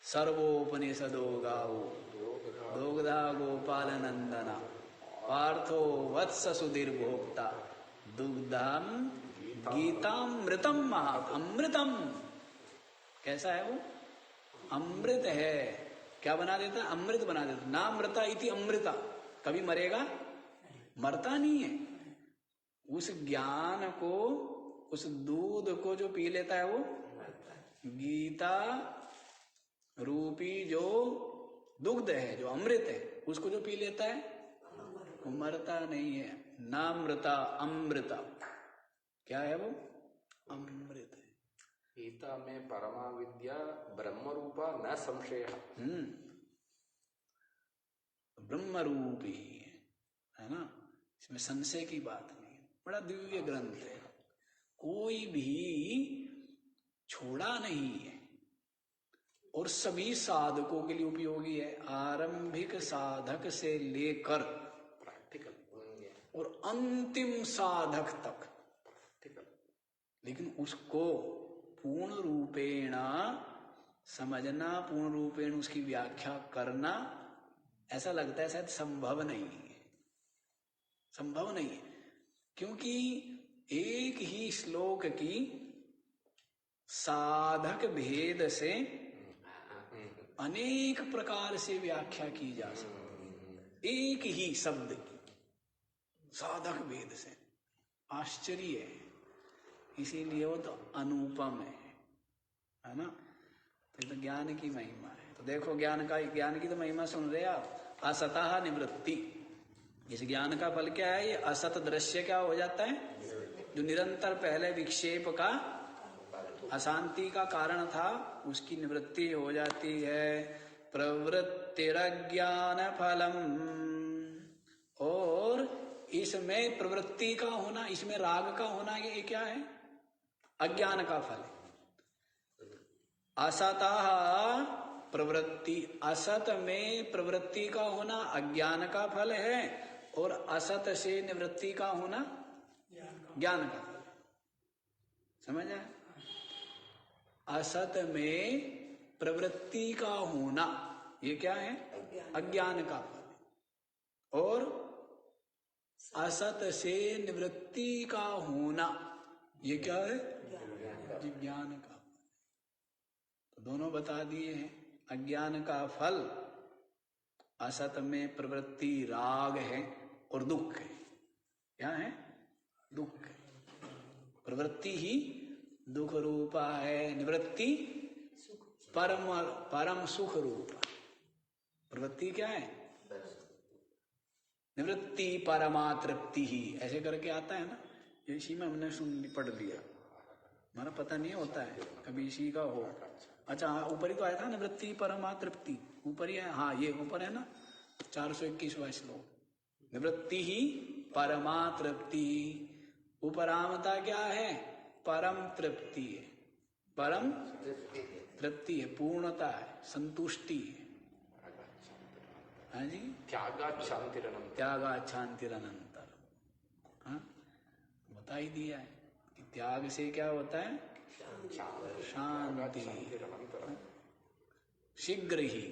सर्वोपनिषदो गावो दोग्धा गोपाल नंदना पार्थो वत्स सुधीर भोक्ता दुग्धम गीतामृतम महा। अमृतम कैसा है वो? अमृत है। क्या बना देता? अमृत बना देता। नामृता इति अमृता, कभी मरेगा? मरता नहीं है। उस ज्ञान को, उस दूध को जो पी लेता है वो गीता रूपी जो दुग्ध है, जो अमृत है, उसको जो पी लेता है वो मरता नहीं है। नामृता अमृता। क्या है वो? अमृत है। गीता में परमा विद्या ब्रह्म रूपा न संशय। ब्रह्म रूपी है ना, इसमें संशय की बात नहीं। बड़ा दिव्य ग्रंथ है, कोई भी छोड़ा नहीं है। और सभी साधकों के लिए उपयोगी है, आरंभिक साधक से लेकर प्रैक्टिकल और अंतिम साधक तक। लेकिन उसको पूर्ण रूपेण समझना, पूर्ण रूपेण उसकी व्याख्या करना, ऐसा लगता है शायद संभव नहीं है, संभव नहीं है। क्योंकि एक ही श्लोक की साधक भेद से अनेक प्रकार से व्याख्या की जा सकती, एक ही शब्द की साधक भेद से। आश्चर्य है, इसीलिए वो तो अनुपम है ना। तो ज्ञान की महिमा है। तो देखो ज्ञान की तो महिमा सुन रहे आप। असतः निवृत्ति, इस ज्ञान का फल क्या है? ये असत दृश्य क्या हो जाता है, जो निरंतर पहले विक्षेप का, अशांति का कारण था, उसकी निवृत्ति हो जाती है। प्रवृत्तिरज्ञान फलम, और इसमें प्रवृत्ति का होना, इसमें राग का होना, ये क्या है? अज्ञान का फल है। असतः प्रवृत्ति, असत में प्रवृत्ति का होना अज्ञान का फल है, और असत से निवृत्ति का होना ज्ञान का फल है। समझ आए? असत में प्रवृत्ति का होना ये क्या है? अज्ञान का फल। और असत से निवृत्ति का होना ये क्या है? ज्ञान का। तो दोनों बता दिए हैं। अज्ञान का फल असत में प्रवृत्ति राग है और दुख है। क्या है? दुख है। प्रवृत्ति ही दुख रूपा है, निवृत्ति परम सुख रूपा। प्रवृत्ति क्या है? निवृत्ति परमा तृप्ति ही, ऐसे करके आता है ना। इसी में हमने पढ़ लिया, हमारा पता नहीं होता है कभी इसी का हो। अच्छा हाँ, ऊपर ही तो आया था निवृत्ति परमा तृप्ति, ऊपर ही है। हाँ ये ऊपर है ना, 421वां श्लोक। निवृत्ति ही परमा तृप्ति, उपरामता क्या है? परम तृप्ति है, परम तृप्ति है, पूर्णता है, संतुष्टि है। हाँ जी, त्यागात् शांतिरनंतर, त्यागात् शांतिरनंतर। हाँ बता ही दिया है कि त्याग से क्या होता है? शांति। शीघ्र ही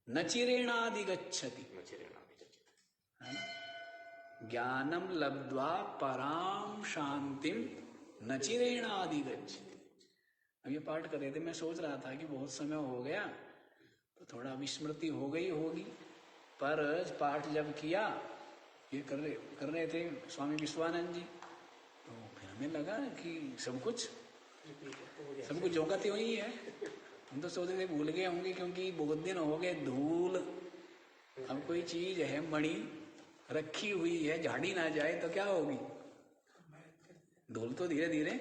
न चिरेणाधिगच्छति, ज्ञानम लब्ध्वा पराम शांतिम न चिरेणाधिगच्छति। अब ये पाठ कर रहे थे, मैं सोच रहा था कि बहुत समय हो गया तो थोड़ा विस्मृति हो गई होगी, पर पाठ जब किया, ये कर रहे थे स्वामी विश्वानंद जी, तो फिर हमें लगा कि सब कुछ जोकते हुई है। हम तो सोचते थे भूल गए होंगे, क्योंकि बहुत दिन हो गए। धूल, अब कोई चीज है मणि रखी हुई है, झाड़ी ना जाए तो क्या होगी? धूल तो धीरे धीरे,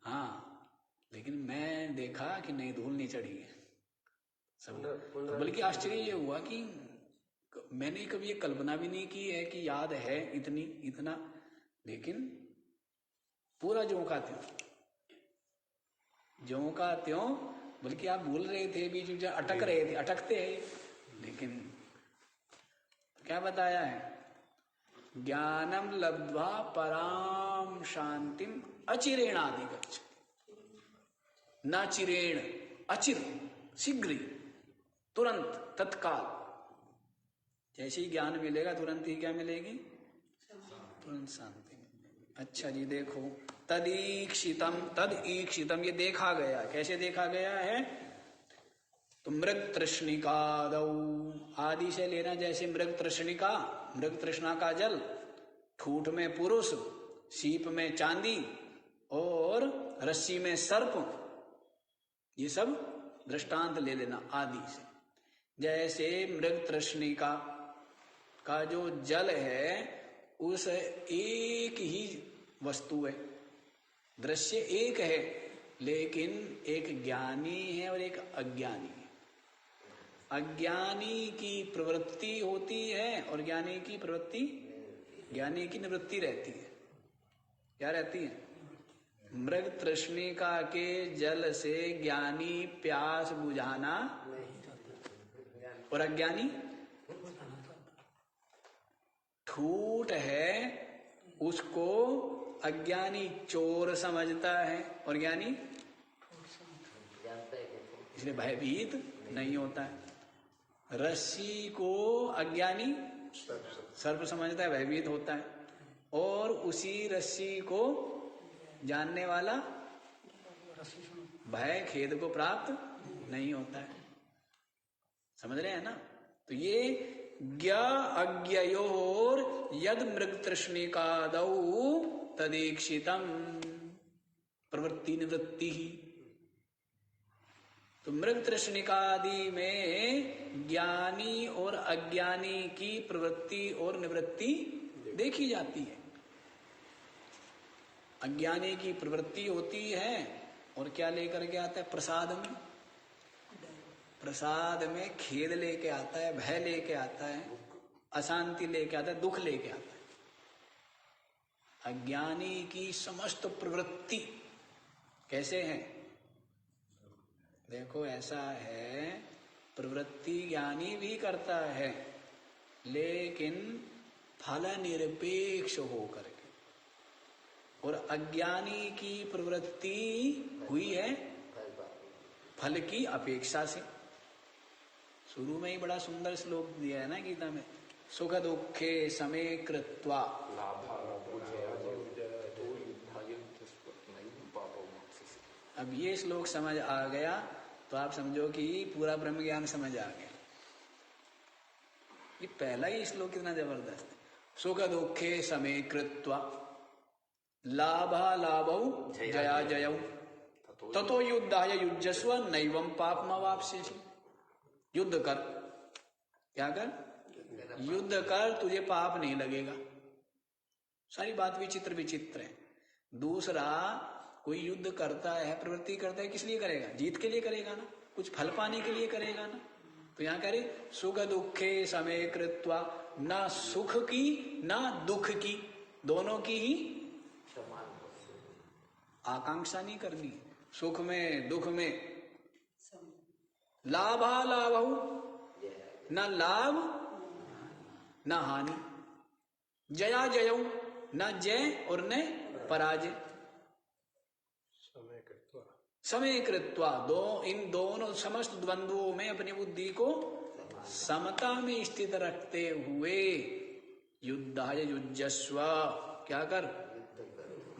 हाँ, लेकिन मैं देखा कि नहीं, धूल नहीं चढ़ी है सब। तो बल्कि आश्चर्य ये हुआ कि मैंने कभी ये कल्पना भी नहीं की है कि याद है इतना, लेकिन पूरा ज्यों का त्यों, बल्कि आप भूल रहे थे, बीच में अटक रहे थे, अटकते हैं, लेकिन क्या बताया है? ज्ञानम लब्ध्वा पराम शांतिम अचिरेणाधिगच्छति। न चिरेण, अचिर, शीघ्र, तुरंत, तत्काल। जैसे ही ज्ञान मिलेगा तुरंत ही क्या मिलेगी? तुरंत शांति मिलेगी। अच्छा जी देखो, तदीक्षितम, तदईक्षितम, ये देखा गया। कैसे देखा गया है? तो मृग तृष्णिकादौ, आदि से लेना। जैसे मृग तृष्णिका, मृग तृष्णा का जल, ठूठ में पुरुष, सीप में चांदी और रस्सी में सर्प, ये सब दृष्टांत ले लेना आदि से। जैसे मृग तृष्णिका का जो जल है, उस एक ही वस्तु है, दृश्य एक है, लेकिन एक ज्ञानी है और एक अज्ञानी है। अज्ञानी की प्रवृत्ति होती है और ज्ञानी की प्रवृत्ति, ज्ञानी की निवृत्ति रहती है। क्या रहती है? मृग तृष्णिका के जल से ज्ञानी प्यास बुझाना और अज्ञानी ठूठ है, उसको अज्ञानी चोर समझता है और ज्ञानी इसलिए भयभीत नहीं होता है। रस्सी को अज्ञानी सर्प समझता है, भयभीत होता है, और उसी रस्सी को जानने वाला भय खेद को प्राप्त नहीं होता है। समझ रहे हैं ना? तो ये ज्ञ अज्ञयोर यद मृग तृष्णिकादौ तदीक्षितम प्रवृत्ति निवृत्ति ही। तो मृग तृष्णिकादि में ज्ञानी और अज्ञानी की प्रवृत्ति और निवृत्ति देखी जाती है। अज्ञानी की प्रवृत्ति होती है और क्या लेकर के आता है? प्रसाद में, प्रसाद में खेद लेके आता है, भय लेके आता है, अशांति लेके आता है, दुख लेके आता है। अज्ञानी की समस्त प्रवृत्ति कैसे है? देखो ऐसा है, प्रवृत्ति ज्ञानी भी करता है लेकिन फल निरपेक्ष होकर के, और अज्ञानी की प्रवृत्ति हुई है फल की अपेक्षा से। शुरू में ही बड़ा सुंदर श्लोक दिया है ना गीता में, सुख दुखे समे कृत्वा। अब ये श्लोक समझ आ गया तो आप समझो कि पूरा ब्रह्म ज्ञान समझ आ गया। ये पहला ही श्लोक कितना जबरदस्त है। सुख दुखे समे कृत्वा लाभा लाभौ जया जयौ ततो युद्धाय युज्यस्व नैवं पापमवाप्स्यसि। युद्ध कर, क्या कर? युद्ध कर, तुझे पाप नहीं लगेगा। सारी बात विचित्र विचित्र है। दूसरा, कोई युद्ध करता है, प्रवृत्ति करता है, किस लिए करेगा? जीत के लिए करेगा ना, कुछ फल पाने के लिए करेगा ना। तो यहाँ करे सुख दुखे समे कृत्वा, ना सुख की ना दुख की, दोनों की ही आकांक्षा नहीं करनी। सुख में दुख में लाभा लाभौ, न लाभ न हानि, जया जयौ, न जय और न पराजय। समय कृत्वा, इन दोनों समस्त द्वंद्वों में अपनी बुद्धि को समता में स्थित रखते हुए युद्धाय युज्यस्व, क्या कर?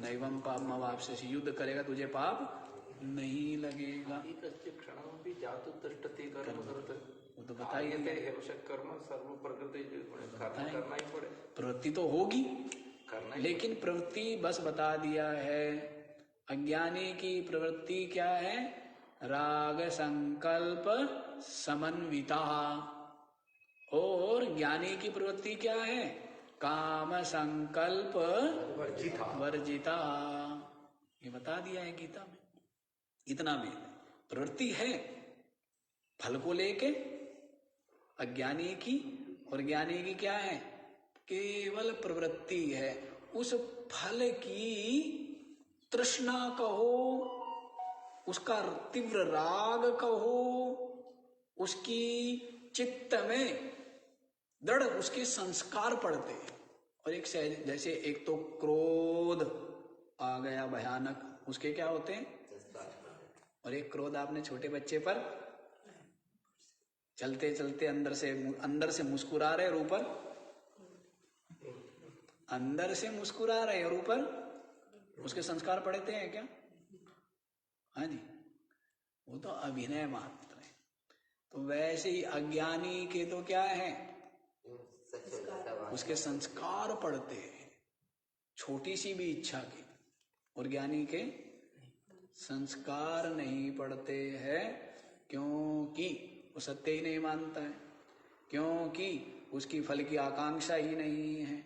नैवं पापमवाप्स्यसि। युद्ध करेगा तुझे पाप नहीं लगेगा। वो तो बताइए, प्रवृत्ति तो होगी, लेकिन प्रवृत्ति बस बता दिया है। अज्ञानी की प्रवृत्ति क्या है? राग संकल्प समन्विता, और ज्ञानी की प्रवृत्ति क्या है? काम संकल्प वर्जिता। ये बता दिया है गीता में। इतना में प्रवृत्ति है फल को लेके अज्ञानी की, और ज्ञानी की क्या है? केवल प्रवृत्ति है। उस फल की तृष्णा कहो, उसका तीव्र राग कहो, उसकी चित्त में दृढ़ उसके संस्कार पड़ते हैं। और एक जैसे एक तो क्रोध आ गया भयानक, उसके क्या होते हैं? और एक क्रोध आपने छोटे बच्चे पर चलते चलते अंदर से मुस्कुरा रहे और ऊपर, अंदर से मुस्कुरा रहे और ऊपर उसके संस्कार पड़ते हैं क्या? हाँ जी, वो तो अभिनय मात्र है। तो वैसे ही अज्ञानी के तो क्या है? उसके संस्कार पड़ते हैं छोटी सी भी इच्छा के, और ज्ञानी के संस्कार नहीं पड़ते हैं, क्योंकि वो सत्य ही नहीं मानता है, क्योंकि उसकी फल की आकांक्षा ही नहीं है।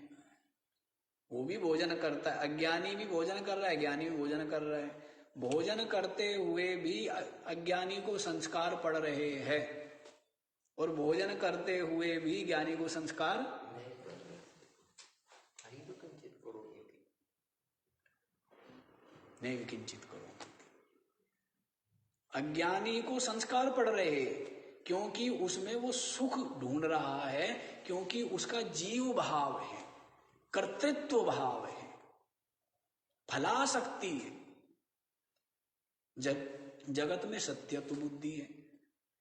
वो भी भोजन करता है, अज्ञानी भी भोजन कर रहा है, ज्ञानी भी भोजन कर रहा है। भोजन करते हुए भी अज्ञानी को संस्कार पड़ रहे हैं, और भोजन करते हुए भी ज्ञानी को संस्कार। नैव किंचित करो। अज्ञानी को संस्कार पड़ रहे क्योंकि उसमें वो सुख ढूंढ रहा है, क्योंकि उसका जीव भाव है, कर्तृत्व भाव है, फलासक्ति है। जगत में सत्यत्व बुद्धि है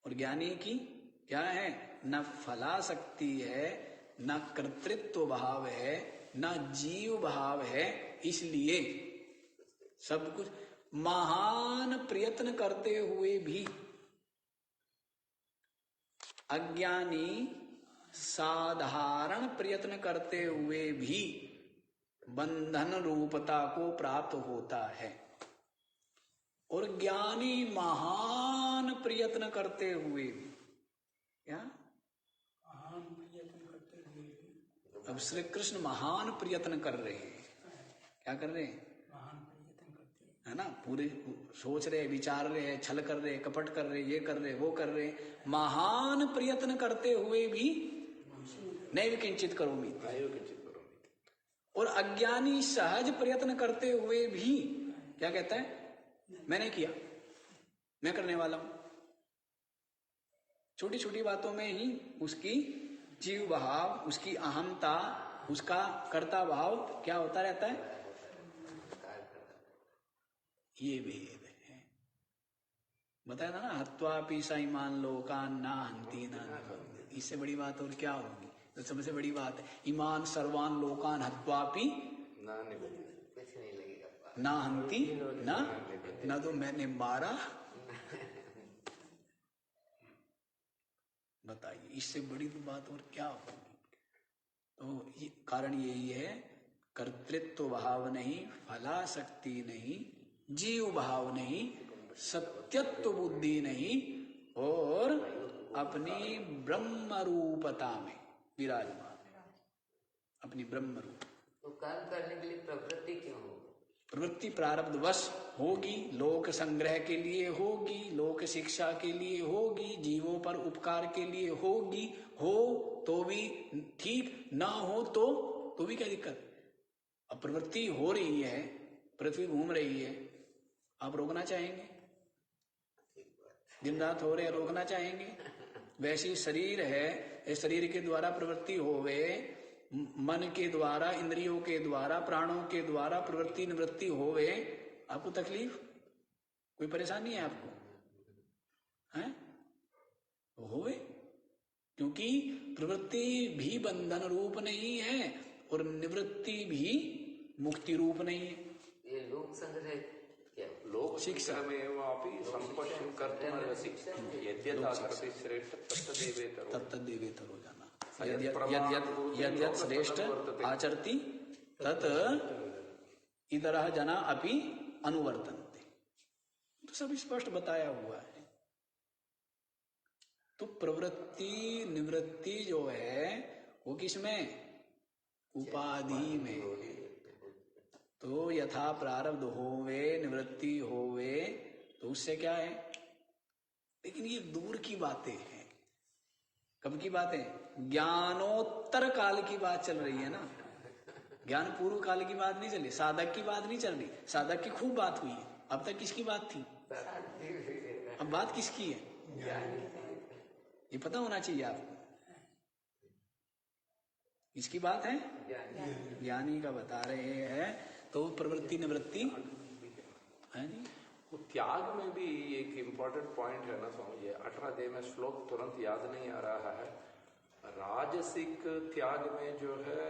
और ज्ञानी की क्या है? न फलासक्ति है, न कर्तृत्व भाव है, न जीव भाव है। इसलिए सब कुछ महान प्रयत्न करते हुए भी अज्ञानी साधारण प्रयत्न करते हुए भी बंधन रूपता को प्राप्त होता है, और ज्ञानी महान प्रयत्न करते हुए भी क्या? महान प्रयत्न करते हुए भी। अब श्री कृष्ण महान प्रयत्न कर रहे हैं। क्या कर रहे हैं? महान प्रयत्न करते हैं, है ना? पूरे सोच रहे, विचार रहे, छल कर रहे, कपट कर रहे, ये कर रहे, वो कर रहे, महान प्रयत्न करते हुए भी नैव किंचित करोमि। और अज्ञानी सहज प्रयत्न करते हुए भी क्या कहता है? मैंने किया, मैं करने वाला हूं। छोटी छोटी बातों में ही उसकी जीव भाव, उसकी अहमता, उसका कर्ता भाव क्या होता रहता है? ये भेद है। बताया था ना, हत्वापि सईमान लोकान ना हंति ना निबध्य। इससे बड़ी बात और क्या होगी? तो सबसे बड़ी बात है ईमान सर्वान लोकान हत्वापि ना हंति ना तो मैंने मारा। बताइए, इससे बड़ी तो बात और क्या होगी? तो ये कारण यही है, कर्तृत्व भाव नहीं, फलासक्ति नहीं, जीव भाव नहीं, सत्यत्व बुद्धि नहीं, और अपनी ब्रह्म रूपता में विराजमान, अपनी ब्रह्म रूप। तो कर्म करने के लिए प्रवृत्ति क्यों हो? प्रवृत्ति प्रारब्ध वश होगी, लोक संग्रह के लिए होगी, लोक शिक्षा के लिए होगी, जीवों पर उपकार के लिए होगी। हो तो भी ठीक, ना हो तो भी क्या दिक्कत? अब प्रवृत्ति हो रही है, पृथ्वी घूम रही है, आप रोकना चाहेंगे? दिन रात हो रहे, रोकना चाहेंगे? वैसी शरीर है, इस शरीर के द्वारा प्रवृत्ति होवे, मन के द्वारा, इंद्रियों के द्वारा, प्राणों के द्वारा प्रवृत्ति निवृत्ति होवे, आपको तकलीफ, कोई परेशानी है आपको? हैं? तो होवे, क्योंकि प्रवृत्ति भी बंधन रूप नहीं है और निवृत्ति भी मुक्ति रूप नहीं है। ये लोक संग्रह क्या? लोक शिक्षा में वापि संपश्यन कर्तुमर्हसि यद्यदाचरति श्रेष्ठ तत्तदेवेतर हो जाना। यद्यत् श्रेष्ठ आचरति तत् इतरः जना अपि अनुवर्तन्ते। तो सब स्पष्ट बताया हुआ है। तो प्रवृत्ति निवृत्ति जो है वो किसमें? उपाधि में। तो यथा प्रारब्ध होवे, निवृत्ति होवे, तो उससे क्या है? लेकिन ये दूर की बातें हैं। कब की बातें? ज्ञानोत्तर काल की बात चल रही है ना, ज्ञान पूर्व काल की बात नहीं चली, साधक की बात नहीं चल रही। साधक की खूब बात हुई है, अब तक किसकी बात थी? अब बात किसकी है? ये पता होना चाहिए आपको। इसकी बात है, ज्ञानी का बता रहे हैं। तो प्रवृत्ति निवृत्ति है नहीं। त्याग में भी एक इम्पोर्टेंट पॉइंट है ना स्वामी, 18 में श्लोक तुरंत याद नहीं आ रहा है। राजसिक त्याग में जो है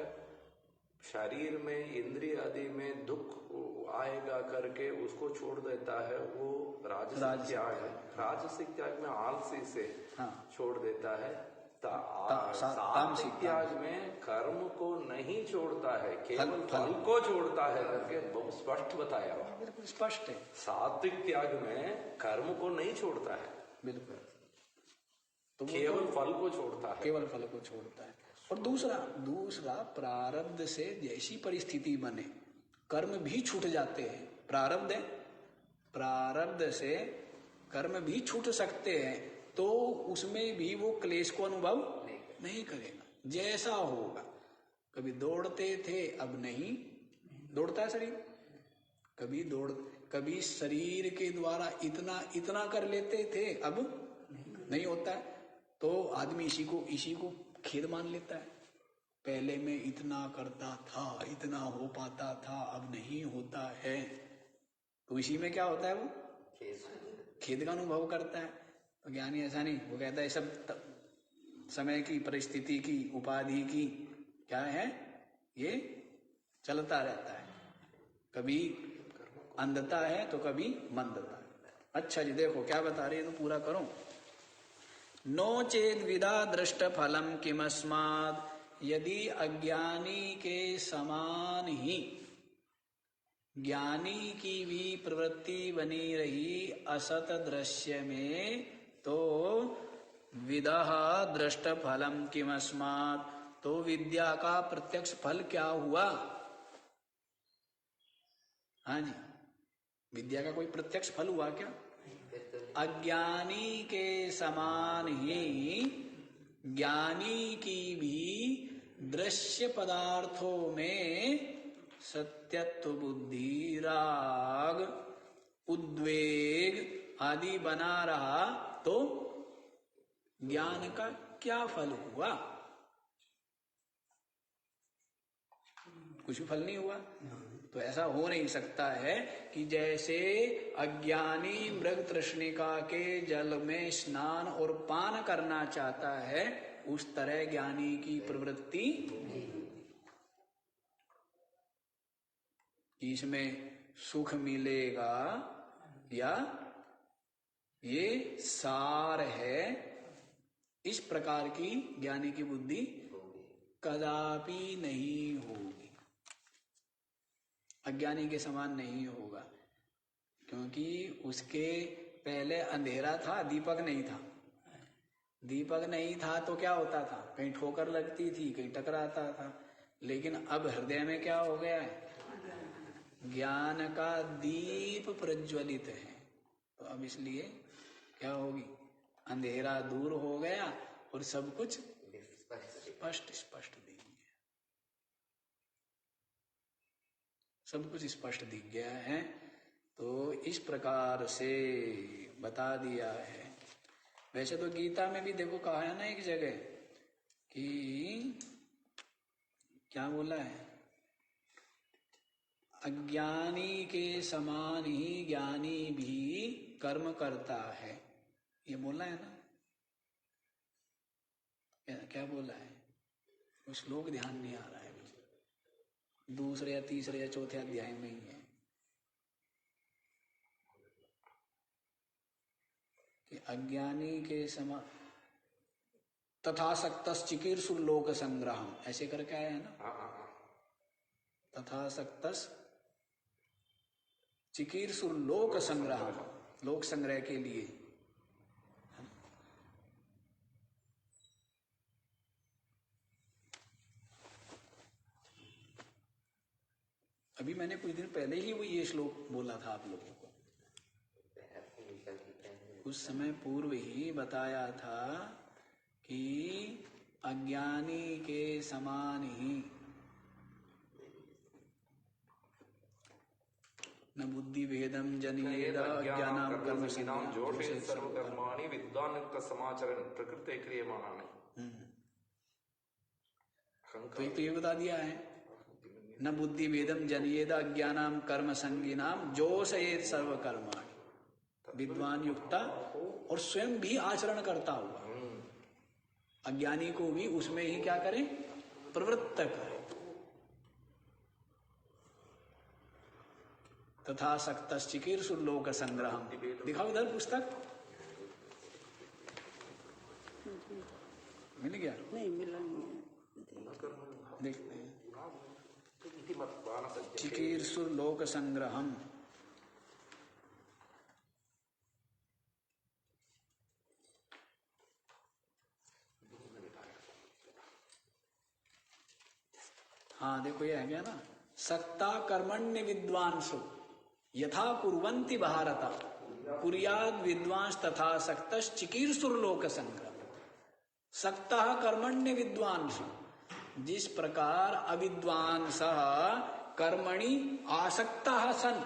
शरीर में, इंद्रिय आदि में दुख आएगा करके उसको छोड़ देता है, वो राजसिक त्याग है। राजसिक त्याग में आलसी से छोड़ देता है। तामसिक त्याग में कर्म को नहीं छोड़ता है, केवल फल को छोड़ता है करके बहुत स्पष्ट बताया हुआ। बिल्कुल स्पष्ट है। सात्विक त्याग में कर्म को नहीं छोड़ता है, बिल्कुल, तो केवल फल को छोड़ता है, केवल फल को छोड़ता है। और दूसरा प्रारब्ध से जैसी परिस्थिति बने, कर्म भी छूट जाते हैं। प्रारब्ध से कर्म भी छूट सकते हैं, तो उसमें भी वो क्लेश को अनुभव नहीं करेगा। जैसा होगा, कभी दौड़ते थे अब नहीं दौड़ता है शरीर, कभी शरीर के द्वारा इतना इतना कर लेते थे, अब नहीं होता है। तो आदमी इसी को खेद मान लेता है। पहले मैं इतना करता था, इतना हो पाता था, अब नहीं होता है। तो इसी में क्या होता है, वो खेद का अनुभव करता है। तो ज्ञानी ऐसा नहीं, वो कहता है सब समय की, परिस्थिति की, उपाधि की क्या है, ये चलता रहता है। कभी अंधता है तो कभी मंदता है। अच्छा जी, देखो क्या बता रही है, तो पूरा करो। नो चेद विदा दृष्ट फलम किमस्माद, यदि अज्ञानी के समान ही ज्ञानी की भी प्रवृत्ति बनी रही असत दृश्य में, तो विदः दृष्ट फलम किमस्मात्, तो विद्या का प्रत्यक्ष फल क्या हुआ। हाँ जी, विद्या का कोई प्रत्यक्ष फल हुआ क्या? अज्ञानी के समान ही ज्ञानी की भी दृश्य पदार्थों में सत्यत्व, बुद्धि, राग, उद्वेग आदि बना रहा, तो ज्ञान का क्या फल हुआ? कुछ भी फल नहीं हुआ। तो ऐसा हो नहीं सकता है कि जैसे अज्ञानी मृग तृष्णिका के जल में स्नान और पान करना चाहता है, उस तरह ज्ञानी की प्रवृत्ति इसमें सुख मिलेगा या ये सार है, इस प्रकार की ज्ञानी की बुद्धि कदापि नहीं होगी, अज्ञानी के समान नहीं होगा। क्योंकि उसके पहले अंधेरा था, दीपक नहीं था। दीपक नहीं था तो क्या होता था, कहीं ठोकर लगती थी, कहीं टकराता था। लेकिन अब हृदय में क्या हो गया है, ज्ञान का दीप प्रज्वलित है। तो अब इसलिए क्या होगी, अंधेरा दूर हो गया और सब कुछ स्पष्ट स्पष्ट दिख गया, सब कुछ स्पष्ट दिख गया है। तो इस प्रकार से बता दिया है। वैसे तो गीता में भी देखो कहा है ना एक जगह कि क्या बोला है, अज्ञानी के समान ही ज्ञानी भी कर्म करता है, ये बोला है ना। क्या बोला है, वो श्लोक ध्यान नहीं आ रहा है, दूसरे या तीसरे या चौथे अध्याय में ही है कि अज्ञानी के समान तथासक्तस् चिकीर्षुर्लोक संग्रहम, ऐसे करके आया है ना। तथासक्तस् चिकीर्षुर्लोक संग्रहम, लोक संग्रह के लिए। अभी मैंने कुछ दिन पहले ही वो ये श्लोक बोला था आप लोगों को, कुछ समय पूर्व ही बताया था कि अज्ञानी के समान ही न बुद्धि भेदम जनियेद अज्ञानाम कर्म संज्ञाम जोषे सर्वकर्माणि विद्वान युक्त समाचरण प्रकृति क्रियमाणानि। तो ये बता दिया है, न बुद्धि भेदम जनियेद अज्ञानाम कर्म संज्ञानाम जोषयेत सर्वकर्माणि, विद्वान युक्ता, और स्वयं भी आचरण करता हुआ अज्ञानी को भी उसमें ही क्या करे, प्रवृत्त करे। तथासक्तस् चिकीर्षुर्लोक संग्रहम, दिखाओ इधर पुस्तक, मिल गया? नहीं मिला नहीं, देखते हैं। चिकीर्षुर्लोक संग्रहम, हाँ देखो ये है क्या ना, सक्ता कर्मण्य विद्वांसो यथा कुर्वन्ति भारत कुर्याद विद्वांस तथा सक्तस् चिकीर्षुर्लोक संग्रह। सक्ता कर्मण्य विद्वांसो, जिस प्रकार अविद्वांसः कर्मणि आसक्तः सन,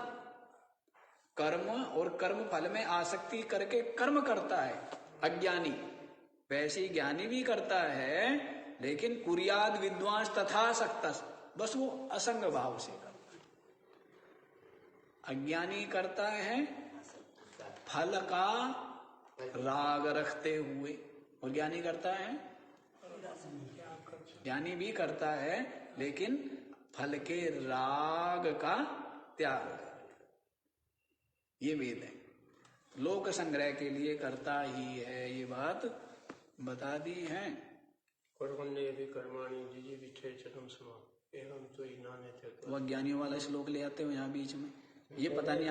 कर्म और कर्म फल में आसक्ति करके कर्म करता है अज्ञानी, वैसे ही ज्ञानी भी करता है, लेकिन कुर्याद विद्वांस तथा सक्तस, बस वो असंग भाव से करता है। अज्ञानी करता है फल का राग रखते हुए, और ज्ञानी करता है, ज्ञानी भी करता है लेकिन फल के राग का त्याग कर। ये वेद है, लोक संग्रह के लिए करता ही है, ये बात बता दी है। वो ज्ञानियों वाला श्लोक ले आते हो यहाँ बीच में, ये पता नहीं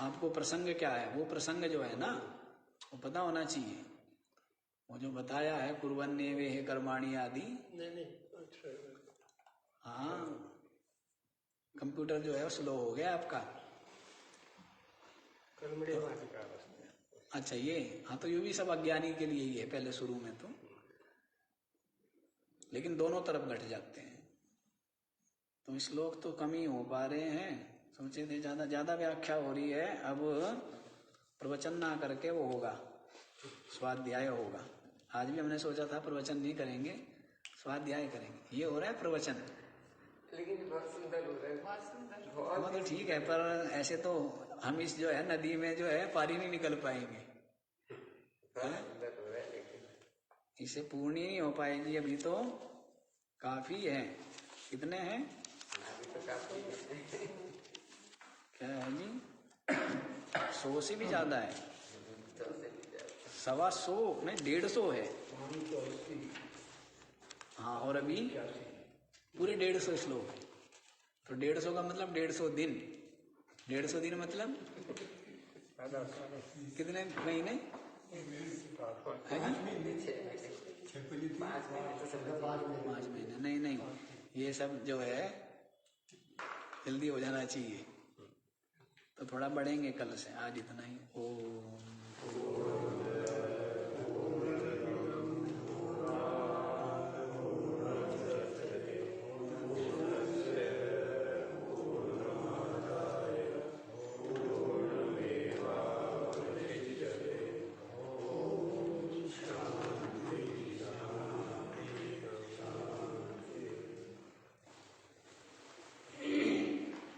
आपको प्रसंग क्या है, वो प्रसंग जो है ना वो पता होना चाहिए। वो जो बताया है कुर्वन्ने वे है कर्माणि आदि, हाँ कंप्यूटर जो है स्लो हो गया आपका। अच्छा ये, हाँ तो ये भी सब अज्ञानी के लिए ही है पहले शुरू में तो, लेकिन दोनों तरफ घट जाते हैं। तो श्लोक तो कम ही हो पा रहे हैं, सोचे थे ज्यादा व्याख्या हो रही है। अब प्रवचन ना करके वो होगा, स्वाध्याय होगा। आज भी हमने सोचा था प्रवचन नहीं करेंगे, स्वाध्याय करेंगे। ये हो रहा है प्रवचन, लेकिन बहुत सुंदर हो रहा है, बहुत सुंदर। वो तो ठीक है, पर ऐसे तो हम इस जो है नदी में जो है पारी नहीं निकल पाएंगे, सुंदर हो रहा है, लेकिन इसे पूर्ण ही नहीं हो पाएगी। अभी तो काफी है, कितने हैं, अभी तो काफी है। क्या है जी, 100 से भी ज्यादा है, 125 में 150 है। हाँ, और अभी पूरे 150 श्लोक है, तो 150 का मतलब 150 दिन, 150 दिन मतलब कितने महीने है जी? 5 महीने। नहीं, ये सब जो है जल्दी हो जाना चाहिए, तो थोड़ा बढ़ेंगे कल से, आज इतना ही। ओम